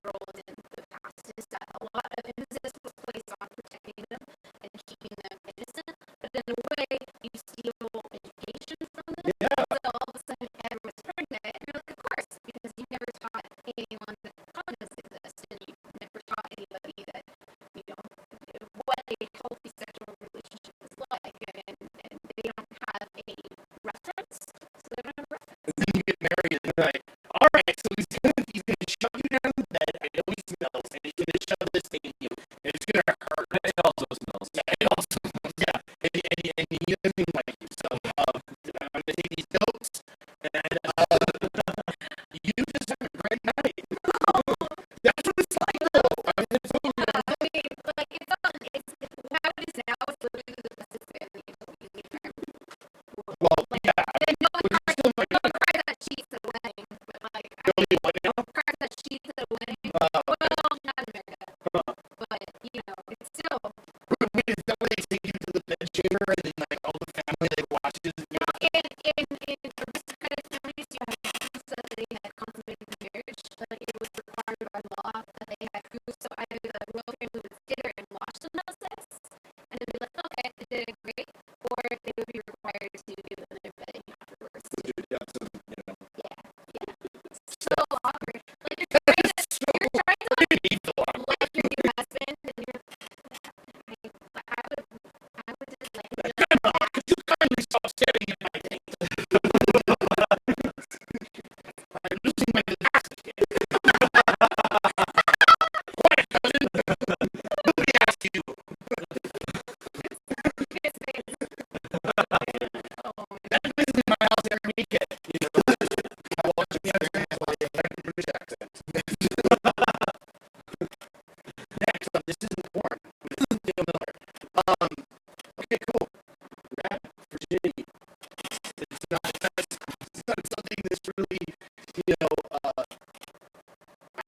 girls in the past is that a lot of emphasis was placed on protecting them and keeping them innocent, but in a way, you steal education from them. yeah. So all of a sudden, everyone's pregnant, and you're like, of course, because you never taught anyone that condoms exist, and you never taught anybody that, what a healthy sexual relationship is like, and they don't have a reference, so they don't have a reference. And then you get married, and they're like, all right, so he's gonna shove you down the bed. I know he smells, and he's gonna shove this thing in you, and it's gonna hurt. It also smells. Yeah, it also smells. Yeah, and he doesn't even like you. So I'm gonna take these notes, and you just have a great night. That's what it's like, though. I mean, it's over. I mean, like, how it is now, it's literally the best family until you leave her. Well, yeah. Then no one But you're still my cries at sheets at a wedding, but like, I Don't you what now? cries at sheets at a wedding. Well, not in America, but, it's still, Wait, is that where they take you to the bedchamber, and then like all the family like watches? And in aristocratic families, you have proof that they had consummated the marriage, but it was required by law that they had proof, so either the royal family would stay there and watch them have sex, and then be like, okay, they did it great, or they would be required to give them their bedding afterwards. Yeah. So awkward. Like, you're trying to like your new husband, and you're, I would just like, Could you kindly stop staring at my things? I'm losing my capacity. Quiet, cousin. Nobody asked you. That plays in my house every weekend. I watch the other hand while they play the British accent. Next up, this isn't porn. This is Dale Miller. Okay, cool. Rap, virginity. It's not something that's really,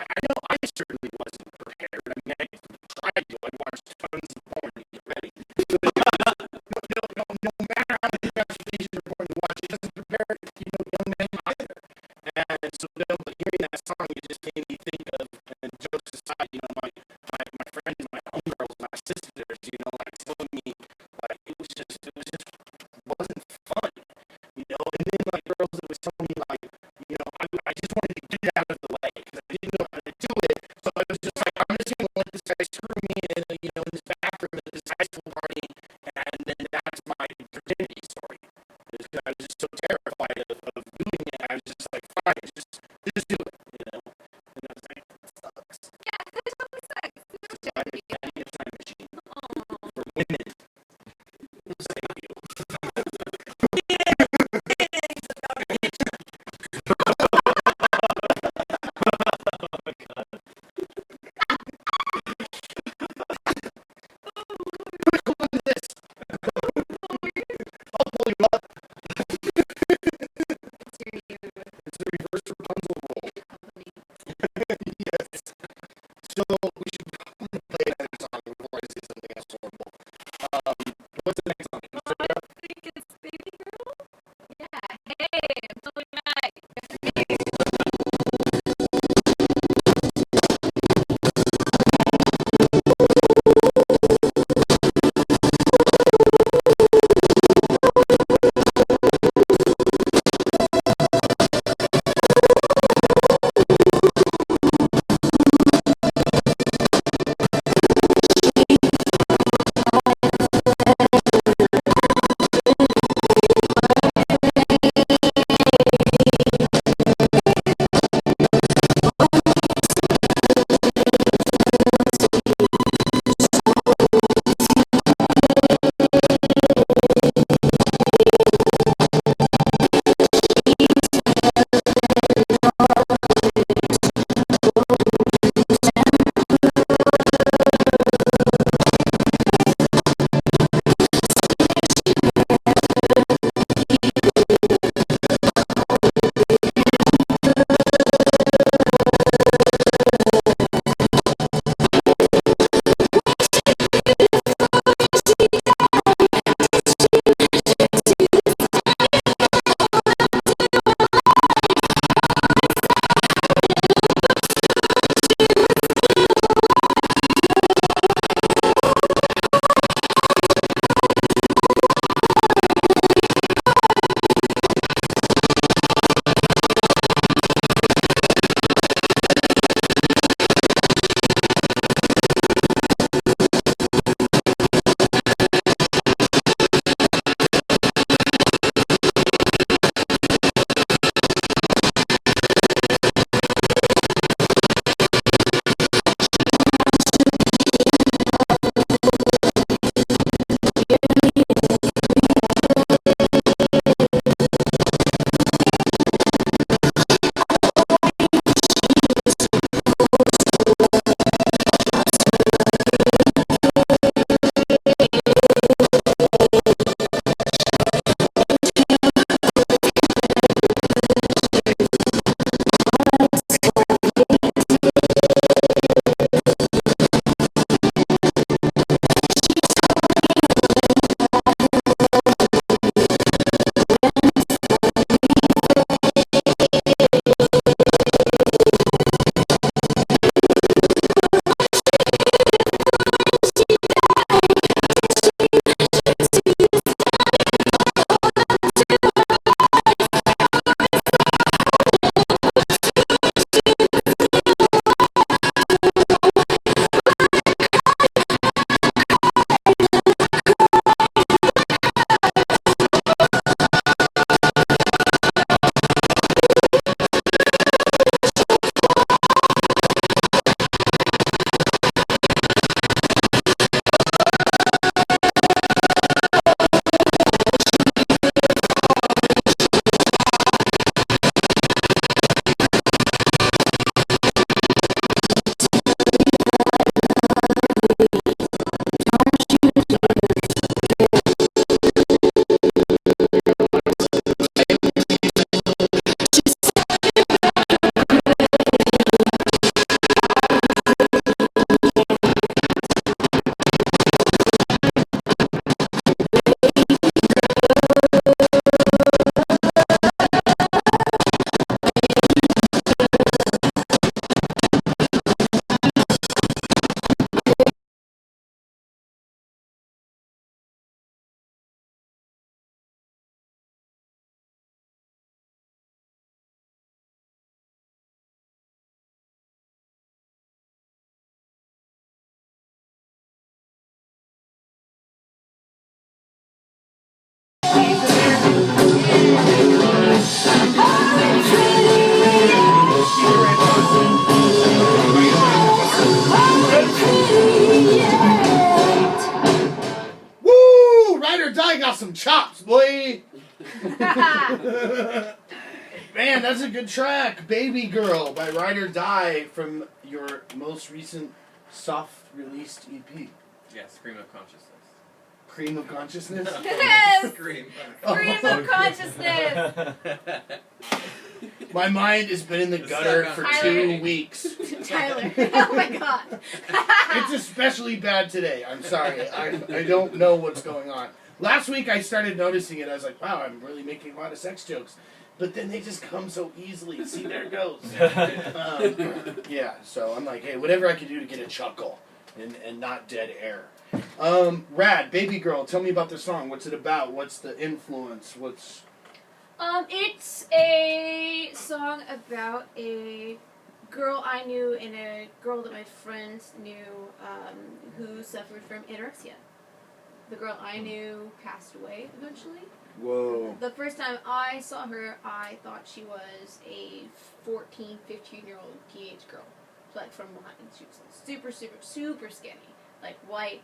I know I certainly wasn't prepared. I mean, I tried to. I watched tons of porn to get ready. No matter how many masturbations or porn you watch, it doesn't prepare, young men either. And so, but hearing that song, it just made me think of, and jokes aside, my friends, my homegirls, my sisters, like telling me, like, it wasn't fun, and then like girls that was telling me like, I just wanted to get it out of the way because I didn't know how to do it, so I was just like, I'm just gonna let this guy screw me in, in this bathroom at this high school party, and then that's my virginity story. Because I was just so terrified of doing it, I was just like, fine, just do it, and I was like, that sucks. yeah, it totally sucks. So I'm a time machine for women. Thank you. horrible. What's the next song? I think it's Baby Girl. Yeah. Hey, I'm totally back. Woo! Ride or Die got some chops, boy. Man, that's a good track. Baby Girl by Ride or Die from your most recent soft released EP. Yeah, Scream of Consciousness. Cream of Consciousness? Yes! Scream. Freedom of consciousness! My mind has been in the gutter stuck for on 2 weeks. Tyler. Oh my god. It's especially bad today. I'm sorry. I don't know what's going on. Last week I started noticing it. I was like, wow, I'm really making a lot of sex jokes. But then they just come so easily. See, there it goes. Yeah, so I'm like, hey, whatever I can do to get a chuckle and not dead air. Rad, Baby Girl, tell me about the song. What's it about? What's the influence? What's... It's a song about a girl I knew and a girl that my friend knew who suffered from anorexia. The girl I knew passed away eventually. Whoa. The first time I saw her, I thought she was a 14, 15-year-old teenage girl. Like from behind. She was super, super, super skinny. Like white,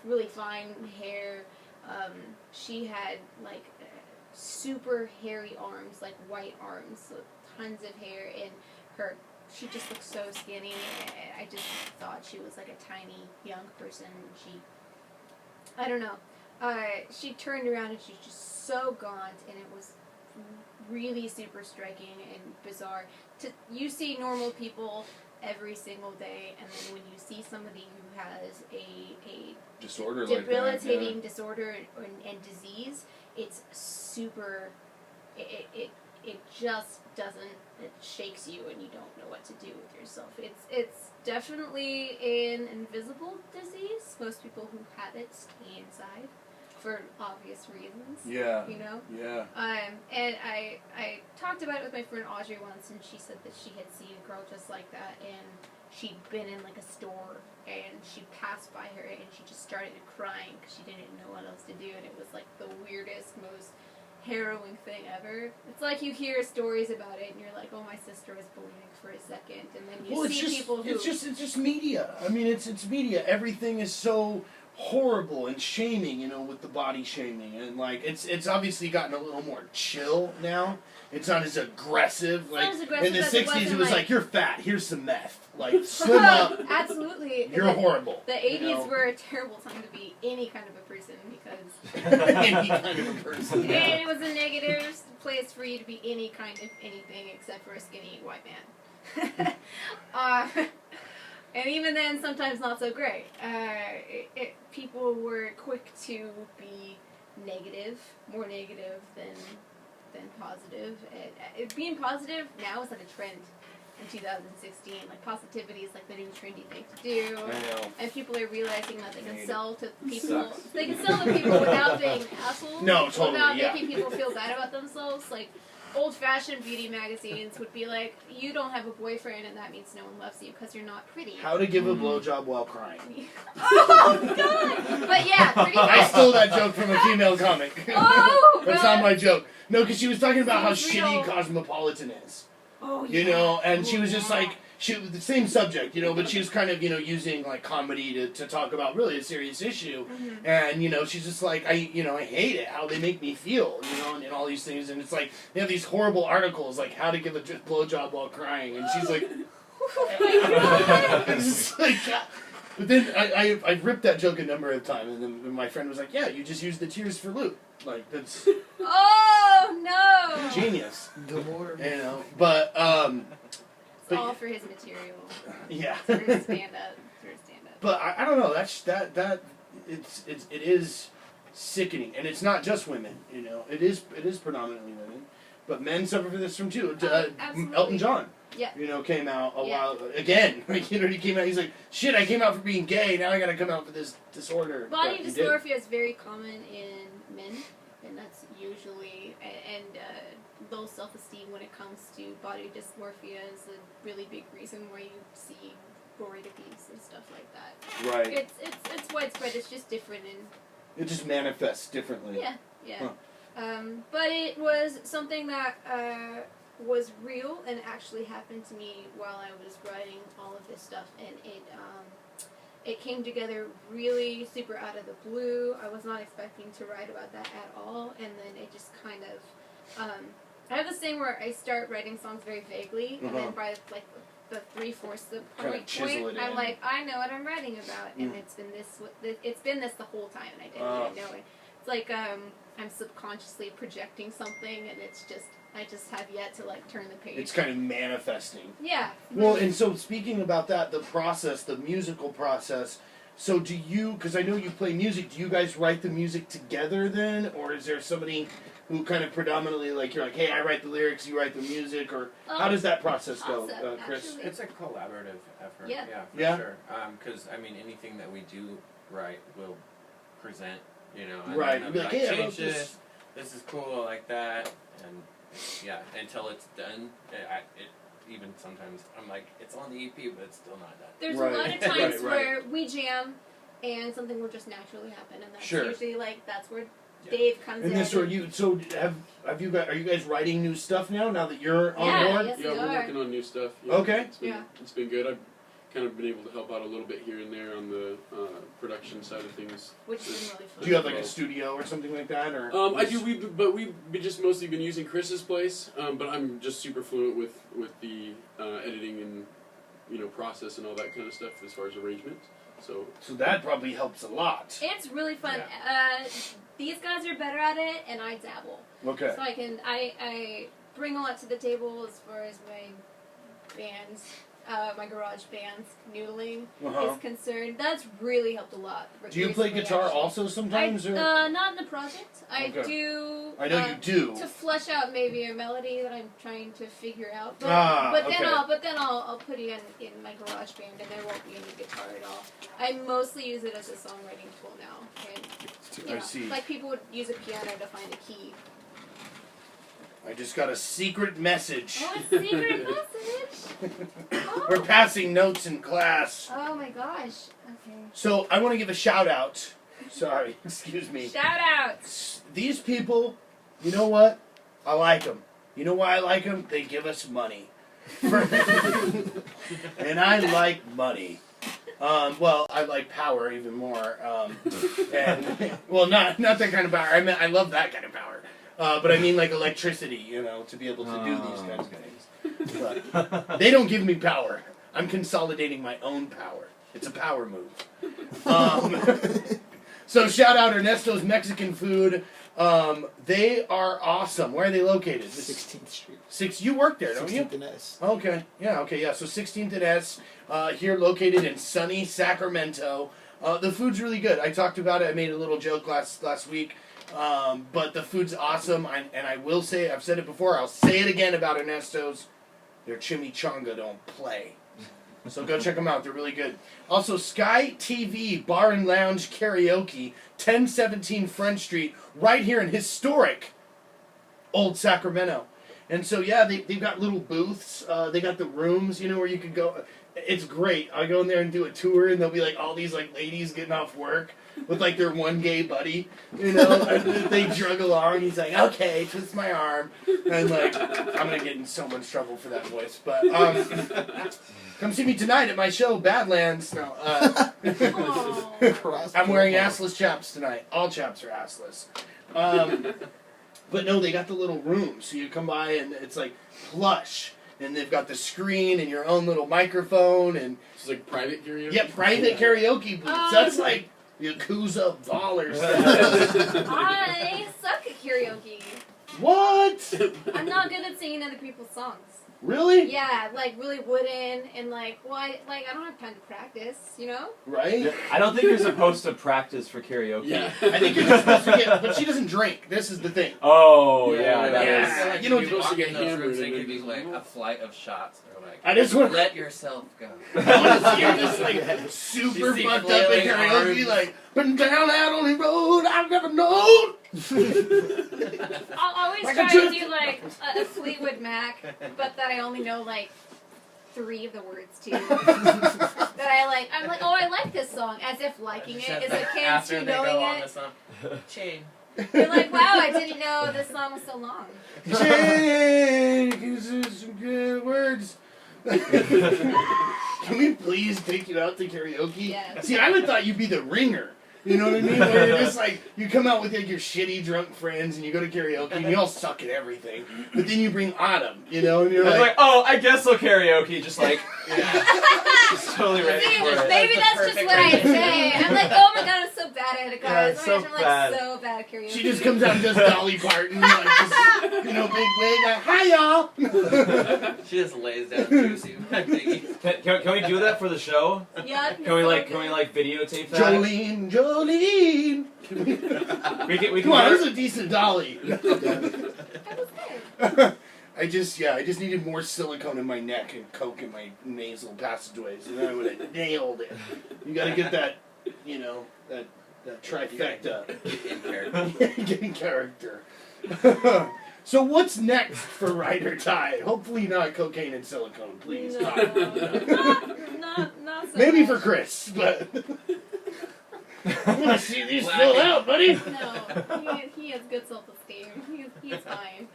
really fine hair. She had like super hairy arms, like white arms, with tons of hair, and she just looked so skinny. I just thought she was like a tiny young person. I don't know. She turned around and she's just so gaunt, and it was really super striking and bizarre. You see normal people every single day, and then when you see somebody who has a Disorder debilitating like that, disorder and disease, it's super. It just doesn't. It shakes you, and you don't know what to do with yourself. It's definitely an invisible disease. Most people who have it stay inside for obvious reasons. Yeah. You know. Yeah. And I talked about it with my friend Audrey once, and she said that she had seen a girl just like that, and she'd been in like a store, and she passed by her, and she just started crying because she didn't know what else to do, and it was like the weirdest, most harrowing thing ever. It's like you hear stories about it, and you're like, oh, my sister was bleeding for a second, and then you see people who... It's just media. I mean, it's media. Everything is so horrible and shaming, with the body shaming, and like it's obviously gotten a little more chill now. It's not as aggressive. Like in the '60s, it was like, you're fat. Here's some meth. Like slim up. Absolutely. You're horrible. The '80s were a terrible time to be any kind of a person because any kind of a person. and it was a negative place for you to be any kind of anything except for a skinny white man. And even then, sometimes not so great. People were quick to be negative, more negative than positive. Being positive now is like a trend in 2016. Like positivity is like the new trendy thing to do. I know. And people are realizing that they can sell to people. They can sell to people without being assholes. No, totally. Without Yeah. making people feel bad about themselves. Like old-fashioned beauty magazines would be like, you don't have a boyfriend and that means no one loves you because you're not pretty. How to give a blowjob while crying. Oh, God! But yeah, pretty much. I stole that joke from a female comic. Oh, That's God. not my joke. No, because she was talking about how Seems real. shitty Cosmopolitan is. Oh, And she was just yeah. like, the same subject, but she was kind of, using like comedy to talk about really a serious issue. Mm-hmm. And, she's just like, I hate it, how they make me feel, and all these things. And it's like, they have these horrible articles, like how to give a blowjob while crying. And she's like, oh my God. it's just like, but then I ripped that joke a number of times. And then my friend was like, yeah, you just use the tears for loot. Like, that's Oh, no! genius. But, It's all for his material. yeah. For his stand-up. But I don't know. It is sickening, and it's not just women. It is predominantly women, but men suffer from this from too. Absolutely. Elton John, Yeah. came out a while again. Like he came out. He's like, shit. I came out for being gay. Now I got to come out for this disorder. Body But he did. dysmorphia is very common in men, and that's usually low self-esteem when it comes to body dysmorphia is a really big reason why you see gory abuse and stuff like that. Right. It's widespread. It's just different and It just manifests differently. yeah. Huh. But it was something that was real and actually happened to me while I was writing all of this stuff, and it came together really super out of the blue. I was not expecting to write about that at all, and then it just kind of I have this thing where I start writing songs very vaguely, and then by like the 3/4 the point, I'm like, I know what I'm writing about, and it's been this the whole time, and I didn't even know it. It's like I'm subconsciously projecting something, and it's just I just have yet to like turn the page. It's kind of manifesting. Yeah. Well, and so speaking about that, the process, the musical process. So do you? Because I know you play music. Do you guys write the music together then, or is there somebody who kind of predominantly like you're like, hey, I write the lyrics, you write the music, or how does that process go, Chris? Actually. It's a collaborative effort. Yeah. For Yeah? sure. Because I mean, anything that we do write, we'll present. You know, and Right. then You'll be like, hey, I change wrote this. This is cool, I like that, and yeah, until it's done. Even sometimes I'm like, it's on the EP, but it's still not done. There's Right. a lot of times Right. where we jam and something will just naturally happen, and that's Sure. usually like that's where Yeah. Dave comes And in. this, are you? So have you got? Are you guys writing new stuff now? Now that you're on Yeah, board? yes. Yeah, we we're are. working on new stuff. Yeah, Okay. It's been good. I've kind of been able to help out a little bit here and there on the production side of things. Which has been really fun. Do you have like a studio or something like that, or? I do. We've just mostly been using Chris's place. But I'm just super fluent with the editing and process and all that kind of stuff as far as arrangement. So that probably helps a lot. It's really fun. These guys are better at it, and I dabble. Okay. So I bring a lot to the table as far as my bands, my garage bands, noodling Uh-huh. is concerned. That's really helped a lot. Do you play recently, guitar actually. also sometimes, or? Not in the project. I Okay. do. I know you do. To flesh out maybe a melody that I'm trying to figure out. But, okay. then I'll put it in my garage band, and there won't be any guitar at all. I mostly use it as a songwriting tool now. And, I see. Like people would use a piano to find a key. I just got a secret message. Oh, a secret message! Oh. We're passing notes in class. Oh my gosh. Okay. So I want to give a shout out. Sorry, excuse me. Shout out! These people, you know what? I like them. You know why I like them? They give us money. And I like money. Well, I like power even more. And well, not that kind of power. I mean, I love that kind of power. But I mean like electricity, to be able to do these kinds of things. But they don't give me power. I'm consolidating my own power. It's a power move. So shout out Ernesto's Mexican Food. They are awesome. Where are they located? 16th Street. You work there, don't you? 16th and S. Okay. Yeah. So 16th and S, here located in sunny Sacramento. The food's really good. I talked about it. I made a little joke last week. But the food's awesome. And I will say, I've said it before, I'll say it again about Ernesto's. Their chimichanga don't play. So go check them out. They're really good. Also, Sky TV Bar and Lounge Karaoke, 1017 Front Street, right here in historic Old Sacramento. And so, yeah, they've got little booths. They got the rooms, where you can go. It's great. I go in there and do a tour, and there'll be, like, all these, like, ladies getting off work with, like, their one gay buddy, and they drug along. He's like, okay, twist my arm. And, like, I'm going to get in so much trouble for that voice. But, come see me tonight at my show, Badlands. No, I'm wearing assless chaps tonight. All chaps are assless. But no, they got the little room, so you come by and it's like plush, and they've got the screen and your own little microphone, and it's like private karaoke. Yeah, private karaoke booths. That's like Yakuza baller stuff. I suck at karaoke. What? I'm not good at singing other people's songs. Really? Yeah, like really wooden and I don't have time to practice, Right? I don't think you're supposed to practice for karaoke. Yeah. I think you're just supposed to get, but she doesn't drink. This is the thing. Oh, Yeah, yeah, that yeah. is. I feel like You know, if you you're supposed walk to in get those hammered rooms, it and could be then- like a flight of shots. They're like, I just want let yourself go. I want to see her just like super You see fucked up in flailing karaoke, arms. like, been down that only road I've never known. I'll always Like a try to drift. do like a Fleetwood Mac, but that I only know like 3 of the words to. I'm like, oh, I like this song, as if liking it is akin After to they go knowing on it. the song, chain. You're like, wow, I didn't know this song was so long. Jake, these are some good words. Can we please take you out to karaoke? Yes. See, I would thought you'd be the ringer. You know what I mean? Where you're just like, you come out with like your shitty drunk friends and you go to karaoke and you all suck at everything. But then you bring Autumn, and you're I was like, oh, I guess I'll karaoke, just like, She's totally ready See, for it. maybe that's just Perfect what I range. say. I'm like, oh my god, I'm so bad at it, Yeah, guys. it's Oh my so gosh, I'm bad. like so bad at karaoke. She just comes out and does Dolly Parton, like, just, big wig. Hi, y'all. She just lays down juicy. Can we do that for the show? Yeah. Can we videotape that? Jolene. We can Come on, that was a decent Dolly. That was good. I just needed more silicone in my neck and coke in my nasal passageways, and then I would have nailed it. You gotta get that, that trifecta. In character. Get in character. So what's next for Ride or Die? Hopefully not cocaine and silicone, please. No, God. not so Maybe much. for Chris, but I want to see these fill out, buddy. No, he has good self-esteem. He's fine.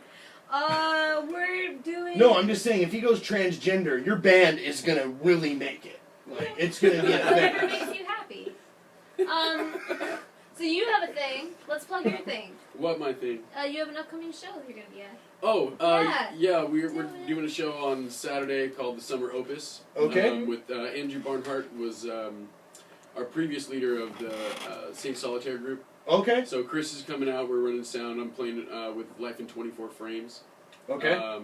We're doing. No, I'm just saying, if he goes transgender, your band is gonna really make it. Like, it's gonna be a Whatever thing. makes you happy. So you have a thing. Let's plug your thing. What my thing? You have an upcoming show that you're gonna be at. Oh, Yeah. we're doing a show on Saturday called the Summer Opus. Okay. With Andrew Barnhart was our previous leader of the Sing Solitaire group. Okay. So Chris is coming out. We're running sound. I'm playing with Life in 24 Frames. Okay.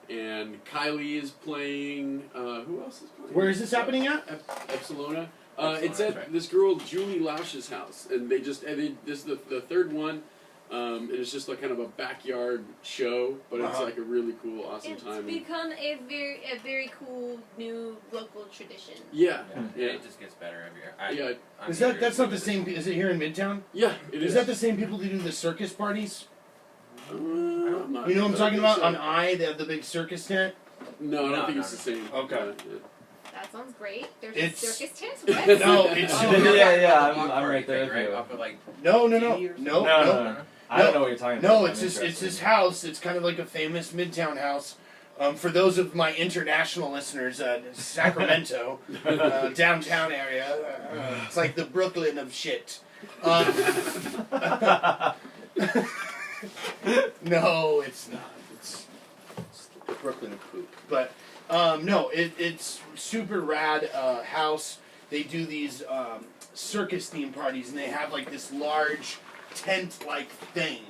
And Kylie is playing. Who else is playing? Where is this happening at? Epsilona. Epsilona, It's at right. this girl Julie Lausch's house, and this is the third one. And it's just like kind of a backyard show, but it's Uh-huh. like a really cool, awesome It's time. become a very cool new local tradition. Yeah, Yeah, it just gets better every year. yeah, I'm Is that eager that's to not the do same? Is it here in Midtown? yeah. It Is that the same people who do the circus parties? I'm not- You know what I'm I talking don't about? think On so. I, they have the big circus tent. No, I don't No, think no, it's the same. Okay. Yeah. That sounds great. There's It's- a circus tent. What? No, it's Oh, super. Yeah, I'm Block party right there thing, with you. Off of, like, No, TV or something? no. I don't know what you're talking about. No, I'm it's this interested. house. It's kind of like a famous Midtown house. For those of my international listeners, Sacramento, downtown area, it's like the Brooklyn of shit. No, it's not. It's Brooklyn of poop. But no, it's super rad house. They do these circus theme parties, and they have like this large tent-like thing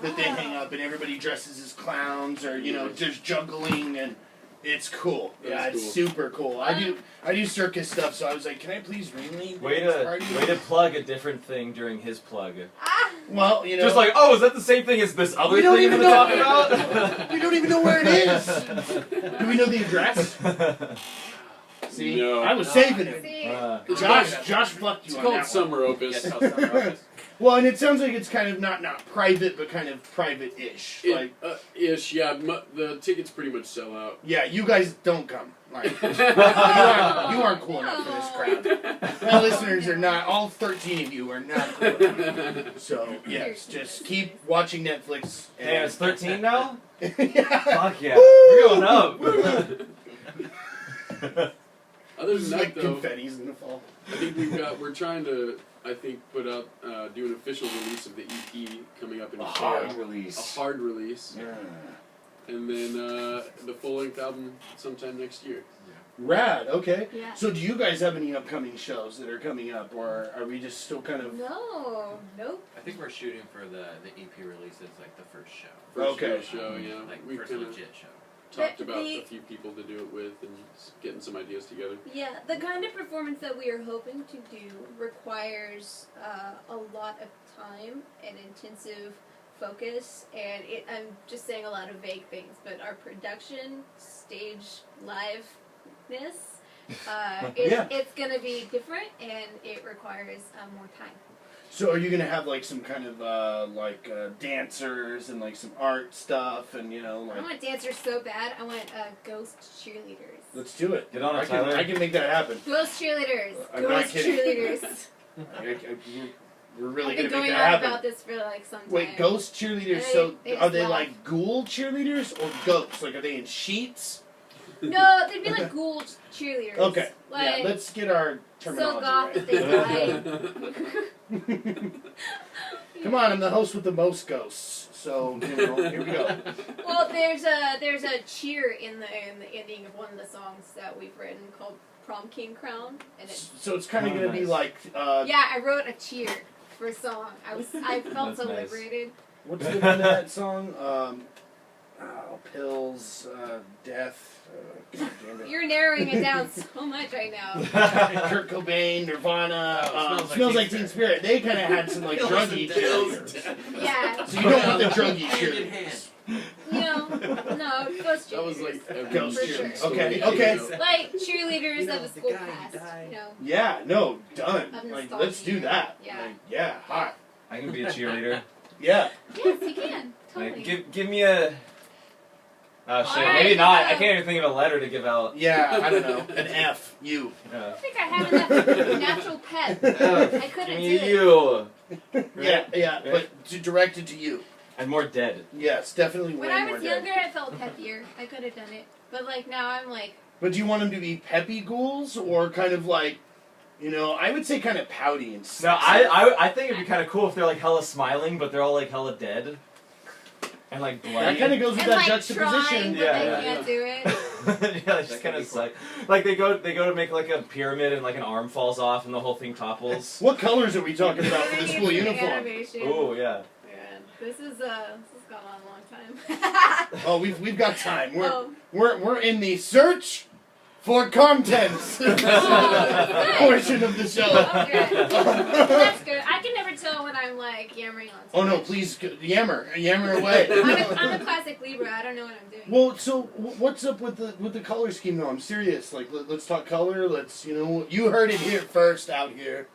that they hang up, and everybody dresses as clowns, or just juggling, and it's cool. That's Yeah, it's cool. super cool. I do circus stuff, so I was like, can I please ringlead Way this to party? plug a different thing during his plug. Ah, Well, Just like, oh, is that the same thing as this other We don't thing even we're know. talking about? We don't even know where it is. Do we know the address? See, No. I was saving it. see, Josh fucked you It's on called that one. Summer Opus. Yes, I'll send her office. Well, and it sounds like it's kind of not private, but kind of private-ish. Like, Ish, yeah. The tickets pretty much sell out. yeah, you guys don't come. Like, you aren't cool enough for this crowd. My listeners are not. All 13 of you are not cool enough. So yes, just keep watching Netflix. Damn, it's 13 now? Yeah. Fuck yeah. We're going up. Other It's than like that, though, confetti's in the fall. I think we're trying to, put out, do an official release of the EP coming up in A May. hard A release. hard release. And then the full-length album sometime next year. Rad. Okay. yeah. So, do you guys have any upcoming shows that are coming up, or are we just still kind of? No, nope. I think we're shooting for the EP release as like the first show. First Okay. real show, yeah. Like We've first kind of legit show. talked The- about the- a few people to do it with and getting some ideas together. Yeah, the kind of performance that we are hoping to do requires a lot of time and intensive focus, and I'm just saying a lot of vague things, but our production, stage, liveness, Yeah. it's going to be different, and it requires more time. So, are you gonna have like some kind of dancers and like some art stuff, and I like? want dancers so bad. I want ghost cheerleaders. Let's do it. Get on it, I can, Tyler. I can make that happen. Ghost cheerleaders. I'm not Ghost kidding. cheerleaders. We're really I've been gonna make going that on happen. about this for like some time. Wait, ghost cheerleaders. They- So, they are they just like ghoul cheerleaders or ghosts? Like, are they in sheets? No, they'd be like ghoul cheerleaders. Okay. Like, Yeah. Let's get our so terminology goth right. that they die. Come on, I'm the host with the most ghosts. So here we go. Well, there's a cheer in the ending of one of the songs that we've written called prom king crown, and it. So it's kind of Oh, gonna be nice. like. Yeah, I wrote a cheer for a song. I felt That's so nice. liberated. What's the name of that song? Pills, death. God damn it. You're narrowing it down so much right now. Kurt Cobain, Nirvana, Oh, Smells Like Teen Spirit. They kind of had some like druggy cheerleaders. Yeah. So you don't want the druggy Hand in cheerleaders. No, ghost cheerleaders. That was like every Ghost For cheer sure. story, Okay, you okay. know. Like cheerleaders You know, of the the school guy who past. died. You know. Yeah, no, done. Of Like, nostalgia. let's do that. Yeah. Like, yeah, hot. I can be a cheerleader. Yeah. Yes, you can. Totally. Like, give me a. Oh shit, Alright, maybe not. go. I can't even think of a letter to give out. Yeah, I don't know. An F. You. I think I have enough natural pet. I couldn't Give do me it. you. Yeah, yeah, Right. but to direct it to you. And more dead. Yes, definitely When way I more was dead. younger, I felt peppier. I could have done it. But like now, I'm like, But do you want them to be peppy ghouls or kind of like, you know, I would say kind of pouty and No, stuff. I think it'd be kind of cool if they're like hella smiling, but they're all like hella dead. And like That bloody. kind of goes with and that like juxtaposition. trying, but Yeah, they yeah, can't do it. Yeah, they just kind of suck. Like they go to make like a pyramid and like an arm falls off and the whole thing topples. What colors are we talking about for the school It's an uniform? animation. Oh yeah. Man, this has gone on a long time. Oh, we've got time. Oh. We're in the search for content Oh, portion of the show. Oh, good. That's good. I can never tell when I'm like yammering on. Oh no, stage. please yammer away. I'm a classic Libra. I don't know what I'm doing. Well, so what's up with the color scheme though? I'm serious. Like, let's talk color. Let's, you heard it here first out here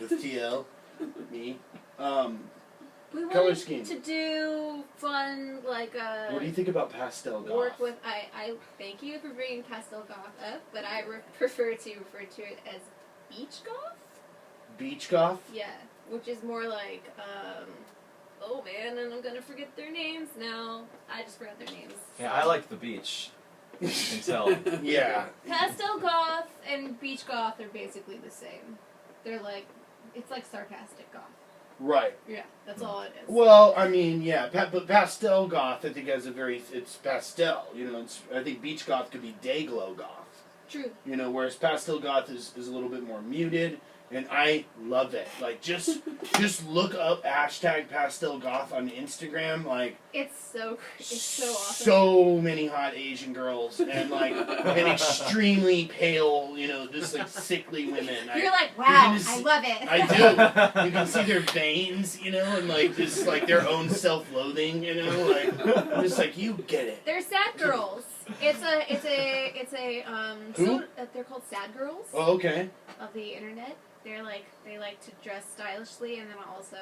with TL, me. We color wanted scheme. to do fun, like What do you think about pastel goth? work with. I thank you for bringing pastel goth up, but I prefer to refer to it as beach goth. Beach goth? Yeah, which is more like oh man, and I'm gonna forget their names now. I just forgot their names. Yeah, I like the beach. You can tell. Yeah. Pastel goth and beach goth are basically the same. They're like, it's like sarcastic goth. Right. Yeah, that's all it is. Well, I mean, yeah, but pastel goth, I think has it's pastel. I think beach goth could be day glow goth. True. Whereas pastel goth is a little bit more muted, and I love it. Like, just look up #pastel goth on Instagram. Like, It's so awesome. so many hot Asian girls and like and extremely pale, just like sickly women. You're like, you wow, can just- I love it. I do. You can see their veins, and like just like their own self-loathing, like just like you get it. They're sad girls. It's a Who? they're called sad girls Oh, okay. of the internet. They like to dress stylishly and then also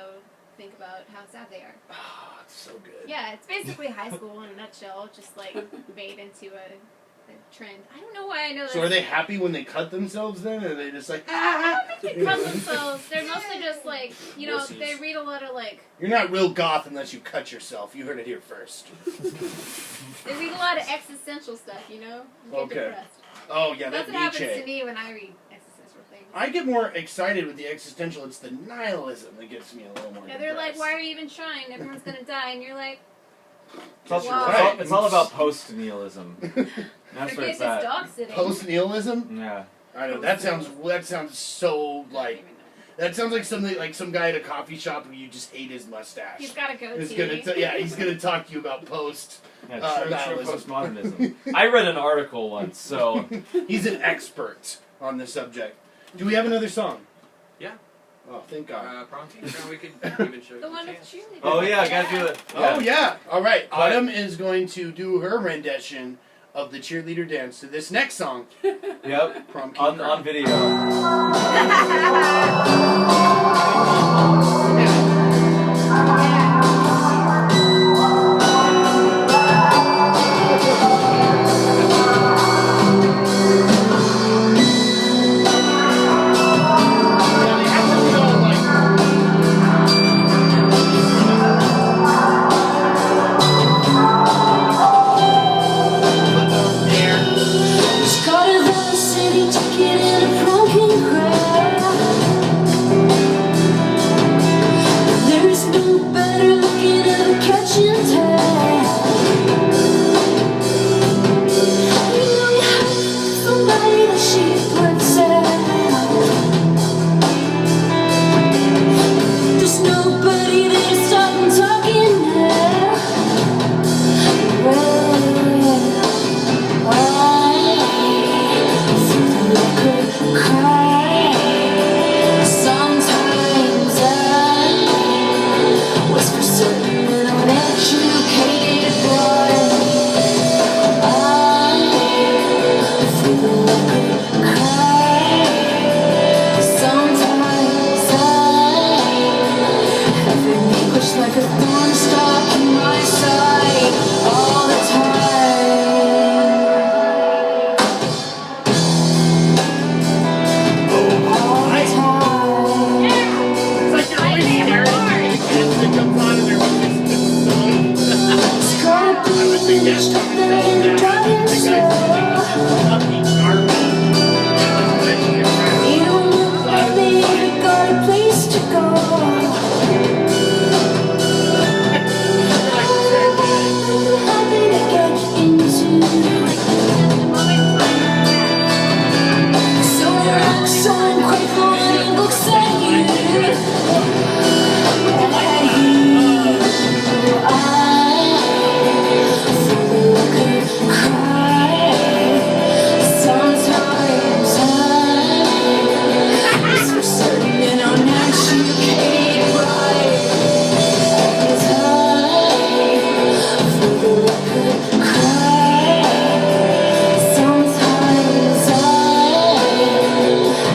think about how sad they are. Ah, it's so good. Yeah, it's basically high school in a nutshell, just like made into a trend. I don't know why I know this. So are they happy when they cut themselves then, or are they just like, I don't think they cut themselves. They're mostly just like, Wussies. they read a lot of like, You're not real goth unless you cut yourself. You heard it here first. they read a lot of existential stuff, And get Okay. depressed. Oh yeah, That's that what happens to Nietzsche. me when I read existential things. I get more excited with the existential. It's the nihilism that gets me a little more. Yeah, they're like, depressed. why are you even trying? Everyone's gonna die, and you're like, It's all, Wow. it's all- it's all about post-nihilism. That's your where kid it's is at. dog sitting. Post nihilism? Yeah. I know that sounds so I don't like even know. that sounds like something like some guy at a coffee shop who you just hate his mustache. He's got a goatee. He's gonna talk to you about post. Yeah, true nihilism. postmodernism. I read an article once, so He's an expert on the subject. Do we have another song? Yeah. Oh, thank God. Prom king crown, we could even show you The one with chance. cheerleaders. oh yeah, I gotta do it. Oh yeah. All right. Autumn is going to do her rendition of the cheerleader dance to this next song. Yep. Prom King On Crown. video. Yeah, they have to go like. There. It's colder than the city ticket in a prom king crowd. nobody there to stop him talking now. Sometimes I was for certain an uneducated boy. I feel like I cry. Sometimes I have an anguish like a thorn stuck in my side all the time. All the time. It's like you're always scared of the kids that comes on and they're listening to this song. It's gonna be I would suggest that in the the dying guys soul. upbeat garbage. You look like they ain't got a place to go. Nothing to get into. So you look so ungrateful when he looks at you. I feel like I cry. Sometimes it's for certain an uneducated bride. As I feel like I cry. Sometimes I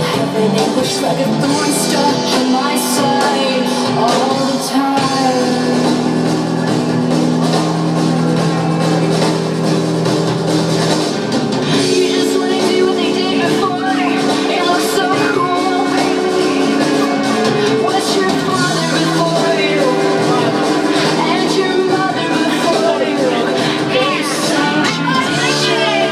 have an anguish like a thorn stuck in my side all the time. You just wanna do what they did before. It looks so cool. What's your father before you? And your mother before you? It's some tradition.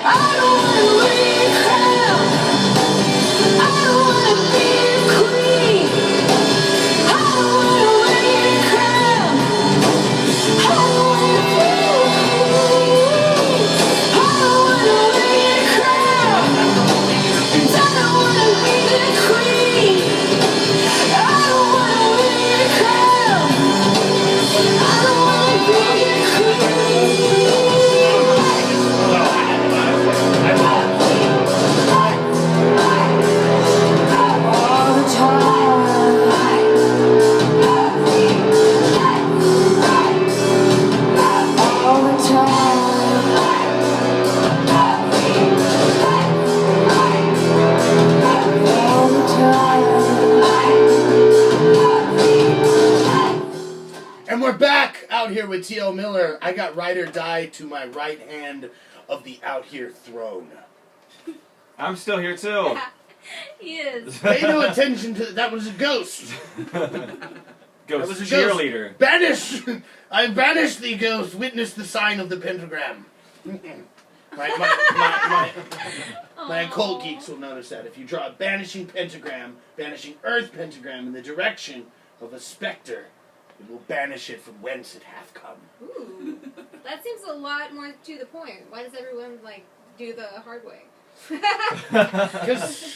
I don't wanna wear a crown. I don't wanna be a queen. I don't wanna wear a crown. I don't wanna be a queen. I don't wanna wear a crown. And I don't wanna be the queen. I don't wanna wear a crown. I don't wanna be a queen. All the time. All the And we're back out here with T.O. Miller. I got Ride or Die to my right hand of the Out Here throne. I'm still here too. He is. Pay no attention to that. Was a ghost. Ghost was a ghost. cheerleader. Banish! I banish thee, ghost. Witness the sign of the pentagram. My occult geeks will notice that if you draw a banishing pentagram, banishing earth pentagram in the direction of a specter, it will banish it from whence it hath come. Ooh. That seems a lot more to the point. Why does everyone, like, do the hard way?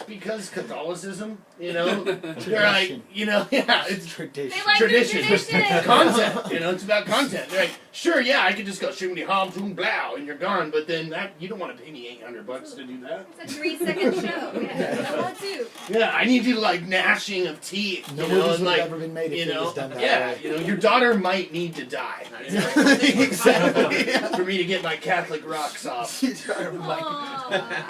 Because Catholicism, you know, they're like, you know, yeah, it's Tradition. They like tradition. tradition. Content, you know, it's about content. They're like, sure, yeah, I could just go shimmy hom boom blow and you're gone, but then that you don't want to pay me $800 to do that. It's a 3-second show. Yeah, I want to. Yeah, I need you to like gnashing of teeth. No you know, movies and, would like, have ever been made if you it know, was done that yeah, way. you know, your daughter might need to die. Exactly. For me to get my Catholic rocks off. Aw.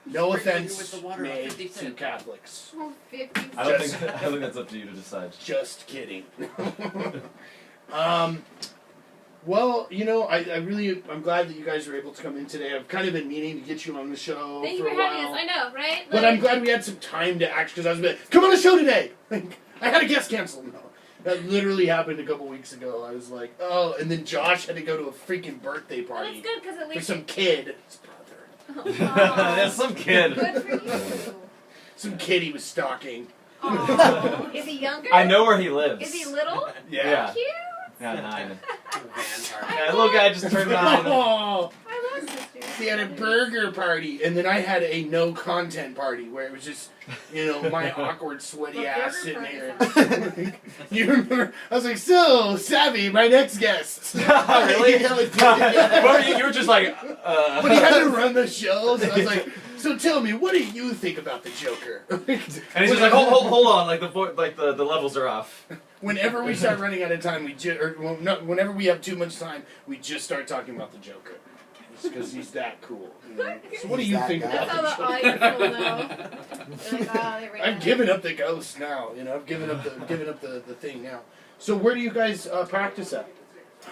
No What are you gonna do offense with the water? made 50 to cents. Catholics. Oh, 50 I don't think that's up to you to decide. Just kidding. Well, you know, I'm glad that you guys were able to come in today. I've kind of been meaning to get you on the show Thank you for for a having while. us. I know, right? But I'm glad we had some time to act, because I was like, come on the show today! Like, I had a guest canceled. No. That literally happened a couple weeks ago. I was like, oh, and then Josh had to go to a freaking birthday Well, party that's good because at for least. some kid. His brother. That's some kid. Good for you. Some kid he was stalking. Aw. Is he younger? I know where he lives. Is he little? Yeah. Cute. Yeah, 9. Van Yeah, little guy just turned 9. Oh, I love sisters. They had a burger party, and then I had a no content party where it was just, my awkward, sweaty The ass burger sitting party there. You remember? I was like, so, Savvy, my next guest. Really? Yeah, like, Well, you were just like, But he had to run the shows, and I was like, so tell me, what do you think about the Joker? and he's just like, hold on, like the levels are off. Whenever we start running out of time, whenever we have too much time, we just start talking about the Joker. Because he's that cool. So what do you think That's about how the the Joker? audience will know. They're like, oh, they ran I've out. given up the ghost now. I've given up the thing now. So where do you guys practice at?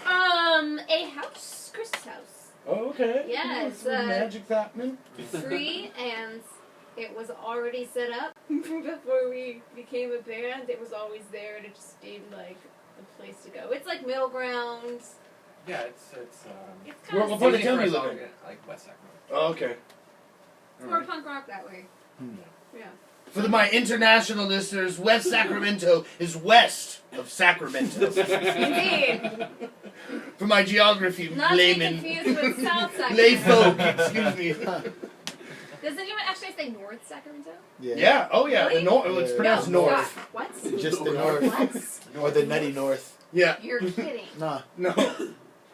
A house, Chris's house. Oh, okay. Yeah, It's it's, magic happening. Free, and it was already set up before we became a band. It was always there, and it just seemed like the place to go. It's like middle ground. Yeah, it's It's Well, kind of what town do you live in? like West Sacramento. Oh, okay. it's more punk rock that way. Yeah. For my international listeners, West Sacramento is west of Sacramento. Indeed. For my geography Not to be layman, confused with South Sacramento. lay folk, excuse me. Does anyone actually say North Sacramento? Yeah, oh yeah, Really? it's pronounced No, north. stop. What? Just the north. What? Or the nutty north. Yeah, You're kidding. Nah. no.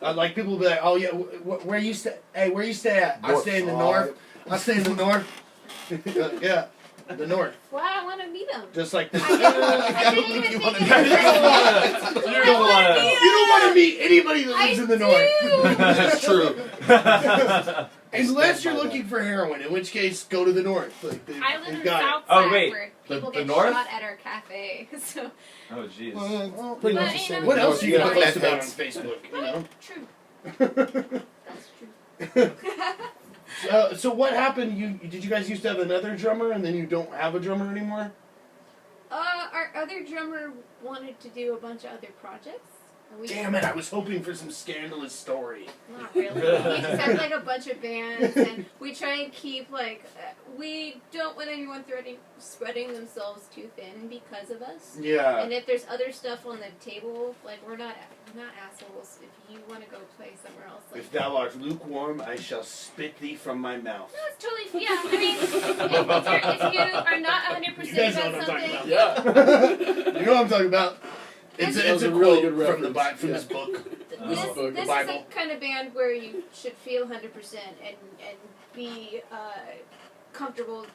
Like people will be like, oh yeah, where you stay? Hey, where you stay at? I North. stay in the Oh, north. I stay in the north. Yeah, the north. Well, I want to meet him. Just like this. I didn't even You think wanna it meet- was You don't want to. You don't want to meet anybody that lives I in the north. do. That's true. Unless you're looking for heroin, in which case, go to the north. Like, I live they've in got it. South Oh, Sac wait. where The- people the get north? shot at our cafe. So Oh jeez. Well, Pretty But, much the you same. know, what as else are you north. gonna Yeah. post about on That's Facebook? true. That's true. So what happened? Did you guys used to have another drummer, and then you don't have a drummer anymore? Our other drummer wanted to do a bunch of other projects. And we Damn it! I was hoping for some scandalous story. Not really. We just have like a bunch of bands, and we try and keep we don't want anyone spreading themselves too thin because of us. Yeah. And if there's other stuff on the table, like we're not assholes. If you want to go play somewhere else, like If thou art lukewarm, I shall spit thee from my mouth. no, it's totally yeah. I mean, if you are not 100% You guys know about what I'm talking something, about. Yeah. You know what I'm talking about? It's That a was a quote really good from the reference. from Yeah. this book. this book, is Bible. the kind of band where you should feel 100% and be comfortable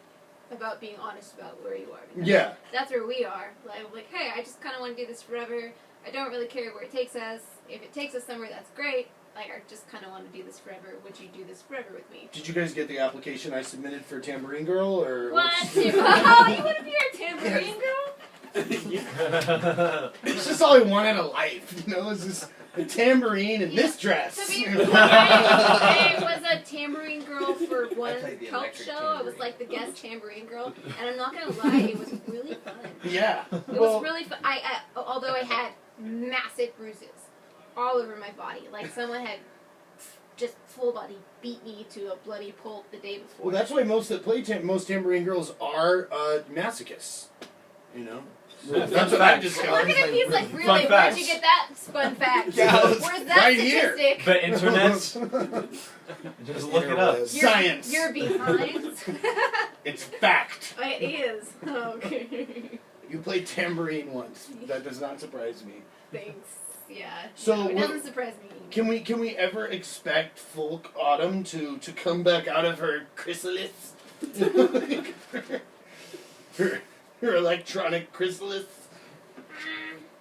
about being honest about where you are. Because Yeah. that's where we are. Like, hey, I just kind of want to do this forever. I don't really care where it takes us. If it takes us somewhere, that's great. Like, I just kind of want to do this forever. Would you do this forever with me? Did you guys get the application I submitted for Tambourine Girl, or What? what's- Oh, you want to be our tambourine girl? It's just all I want out of life, It's just a tambourine and this dress. To be I was a tambourine girl for one played the Coke electric show. I was tambourine. like the guest tambourine girl, and I'm not gonna lie, it was really fun. Yeah. It was really fun. Although I had massive bruises all over my body, like someone had just full body beat me to a bloody pulp the day before. Well, that's why most that play most tambourine girls are masochists. That's what I've Look discovered. at him, he's like, really, Fun where'd facts. you get that fun fact? Yeah, Where's that right here. statistic? The internet. Just look it up. You're- Science. You're behind. It's fact. It is. Okay. You played tambourine once. That does not surprise me. Thanks. Yeah. So No, it what- doesn't surprise me. Can we ever expect Folk Autumn to come back out of her chrysalis? her electronic chrysalis?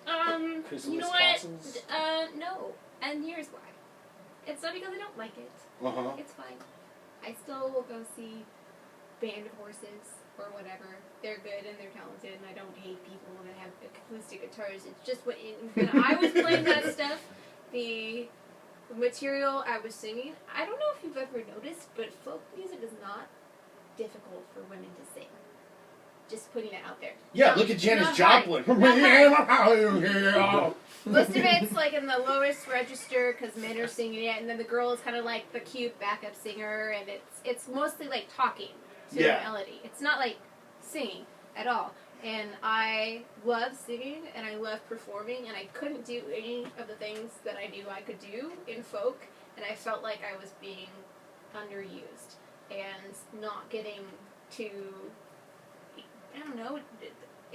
You Chrysalis know what? castles? No. And here's why. It's not because I don't like it. Uh-huh. It's fine. I still will go see Band of Horses or whatever. They're good and they're talented, and I don't hate people that have acoustic guitars. It's just when I was playing that stuff, the material I was singing, I don't know if you've ever noticed, but folk music is not difficult for women to sing. Just putting it out there. Yeah, No, look at Janis not hard. Joplin. Not hard. Most of it's like in the lowest register because men are singing it, and then the girl is kind of like the cute backup singer, and it's mostly like talking to Yeah. the melody. It's not like singing at all. And I love singing and I love performing, and I couldn't do any of the things that I knew I could do in folk, and I felt like I was being underused and not getting to, I don't know,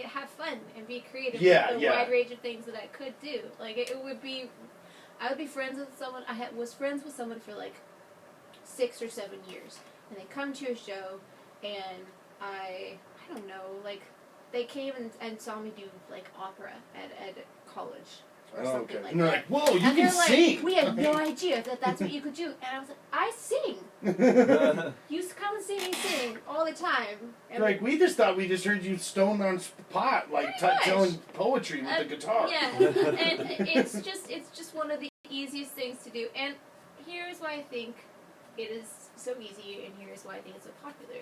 have fun and be creative Yeah, with the yeah. wide range of things that I could do. Like it would be, I would be friends with someone. Was friends with someone for like 6 or 7 years, and they come to a show, and I don't know, like they came and saw me do like opera at college or something like And they're that. like, whoa, you And can they're like, sing. we had no idea that that's what you could do. And I was like, I sing. You come and see me sing all the time. And Like, we just thought we just heard you stoned on spot, like Pretty much. telling poetry with the guitar. Yeah, and it's just one of the easiest things to do. And here's why I think it is so easy, and here's why I think it's so popular.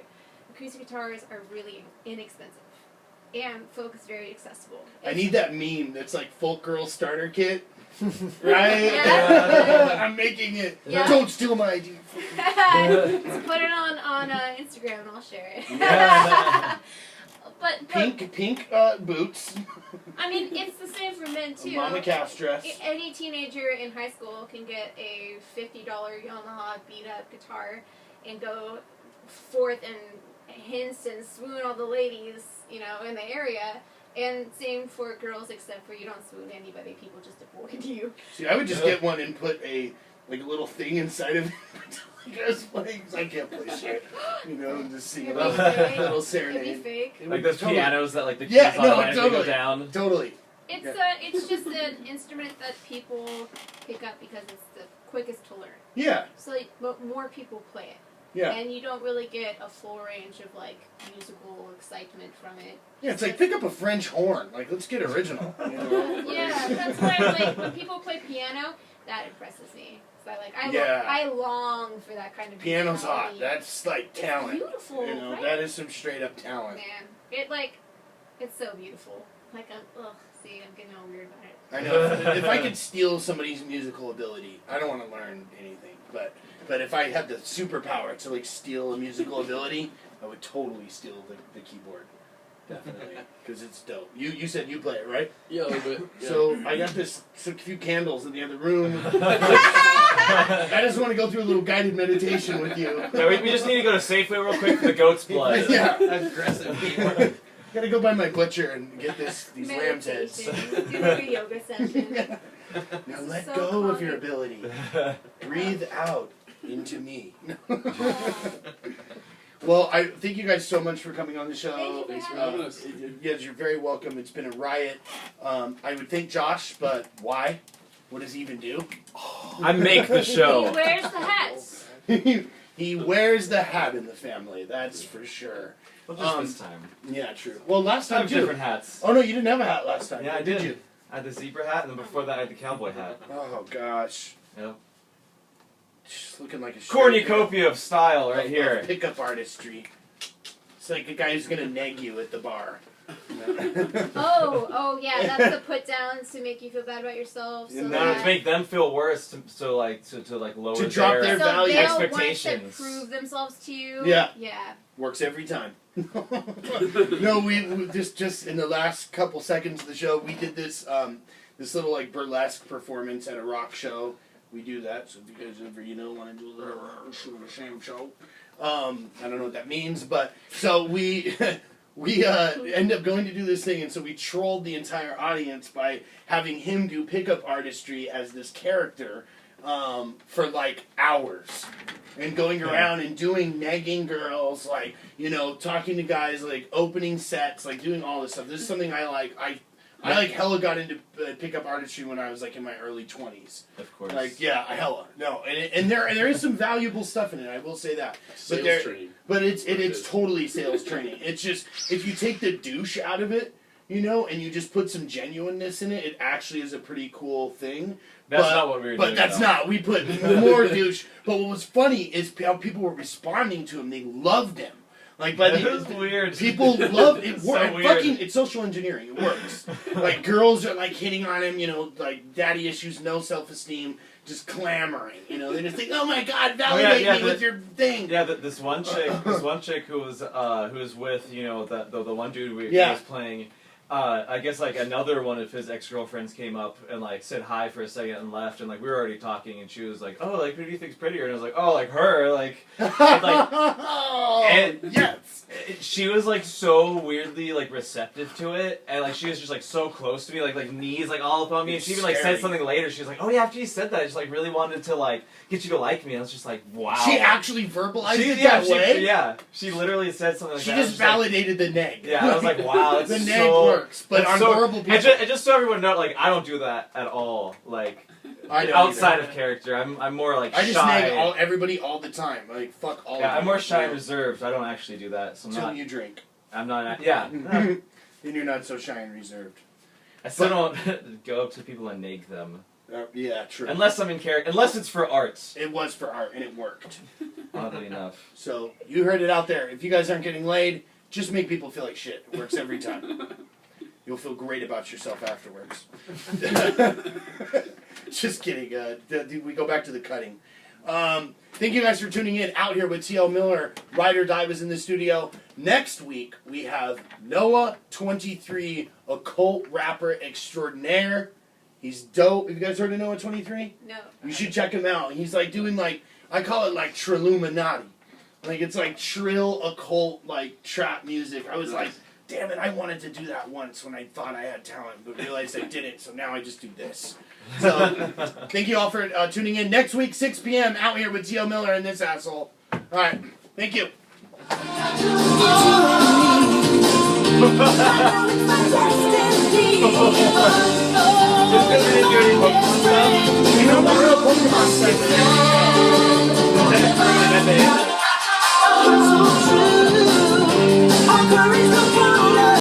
Acoustic guitars are really inexpensive, and folk is very accessible. I need that meme that's like folk girl starter kit. Right? Yeah. I'm making it. Yeah. Don't steal my idea. So put it on Instagram and I'll share it. Yeah. but Pink boots. I mean, it's the same for men too. Mama calf's dress. Any teenager in high school can get a $50 Yamaha beat-up guitar and go forth and hints and swoon all the ladies, you know, in the area. And same for girls, except for you don't swoon anybody. People just avoid you. See, I would just get one and put a little thing inside of it. I was playing 'cause I can't play shit. You know, and just sing a It'd be little, fake. little It'd serenade. be fake. It Like would those totally- pianos that like the keys Yeah, no, automatically totally. go down. Totally. It's just an instrument that people pick up because it's the quickest to learn. Yeah, So like, more people play it. yeah. And you don't really get a full range of like musical excitement from it. Yeah, it's like pick up a French horn. Like, let's get original. You know? Yeah, that's why like when people play piano, that impresses me. So Yeah. I long for that kind of Piano's hot. musicality. That's like It's talent. beautiful, You know, right? that is some straight up talent. Man, it's so beautiful. Like see, I'm getting all weird about it. I know. If I could steal somebody's musical ability, I don't want to learn anything, but if I had the superpower to like steal a musical ability, I would totally steal the keyboard. Definitely, because it's dope. You said you play it, right? Yeah, a little bit. Yeah. So I got a few candles in the other room. I just want to go through a little guided meditation with you. Yeah, we just need to go to Safeway real quick for the goat's blood. Yeah. Aggressive keyboard. Gotta go by my butcher and get these lamb's heads. Meditation. Do like a yoga session. Now This let is so go of your calming. ability. Breathe out into me. Well, I thank you guys so much for coming on the show. Thank you for Thanks for having having us. us. Yes, you're very welcome. It's been a riot. I would thank Josh, but why? What does he even do? I make the He show. wears the hats. He wears the hat in the family. That's for sure. Well, just this time. Yeah, true. Well, last I time have too. different hats. Oh no, you didn't have a hat last time. Yeah, I did. did. You? I had the zebra hat, and then before that I had the cowboy hat. Oh gosh. Yep. Just looking like a Cornucopia of style right here. Pickup artistry. It's like a guy who's gonna neg you at the bar. Oh, yeah, that's the put downs to make you feel bad about yourself. So And No, that to make them feel worse, to lower To drop their so value they'll want to expectations. prove themselves to you. Yeah. Yeah. Works every time. No, we just in the last couple seconds of the show, we did this this little like burlesque performance at a rock show. We do that, so if you guys ever want to do a little shame show, I don't know what that means, but so we end up going to do this thing, and so we trolled the entire audience by having him do pickup artistry as this character for like hours. And going around and doing negging girls, like, talking to guys, like, opening sets, like, doing all this stuff. This is something I like. I like hella got into pickup artistry when I was, like, in my early 20s. Of course. Like, yeah, hella. No, and there is some valuable stuff in it, I will say that. Sales training. But it's totally sales training. It's just, if you take the douche out of it, and you just put some genuineness in it, it actually is a pretty cool thing. That's not what we were doing. But that's though. not. We put more douche. But what was funny is how people were responding to him. They loved him. Like, by That the was weird. people love it. So weird. Fucking, it's social engineering. It works. Like, girls are like hitting on him. Like daddy issues, no self-esteem, just clamoring. They just think, oh my god, validate me with your thing. Yeah, this one chick who was with the one dude who Yeah. was playing, I guess like another one of his ex-girlfriends came up and like said hi for a second and left, and like we were already talking, and she was like, "Oh, like who do you think's prettier?" And I was like, "Oh, like her." Like, and yes. she was like so weirdly like receptive to it, and like she was just like so close to me, like knees like all up on me, and she even like said something later. She was like, "Oh yeah, after you said that, I just like really wanted to like get you to like me." And I was just like, "Wow." She actually verbalized it that way? Yeah, she literally said something like she that. She just validated the neg. Yeah, I was like, "Wow, that's the so." neg works, but on horrible people. And just so everyone knows, like I don't do that at all. Like outside of character, I'm more like I just shy. neg everybody all the time. Like fuck all. Yeah, of I'm more shy and reserved. I don't actually do that. So Until you drink. I'm not. Yeah. Then you're not so shy and reserved. I still don't go up to people and nag them. Yeah, true. Unless I'm in character. Unless it's for arts. It was for art, and it worked. Oddly enough. So you heard it out there. If you guys aren't getting laid, just make people feel like shit. It works every time. You'll feel great about yourself afterwards. Just kidding. We go back to the cutting. Thank you guys for tuning in. Out here with T.L. Miller. Ride or Die was in the studio. Next week, we have Noah 23, occult rapper extraordinaire. He's dope. Have you guys heard of Noah 23? No. You should check him out. He's like doing like, I call it like Trilluminati. Like it's like trill, occult, like trap music. I was like, damn it, I wanted to do that once when I thought I had talent, but realized I didn't, so now I just do this. So, thank you all for tuning in. Next week, 6 p.m., out here with T.O. Miller and this asshole. All right, thank you. Our courage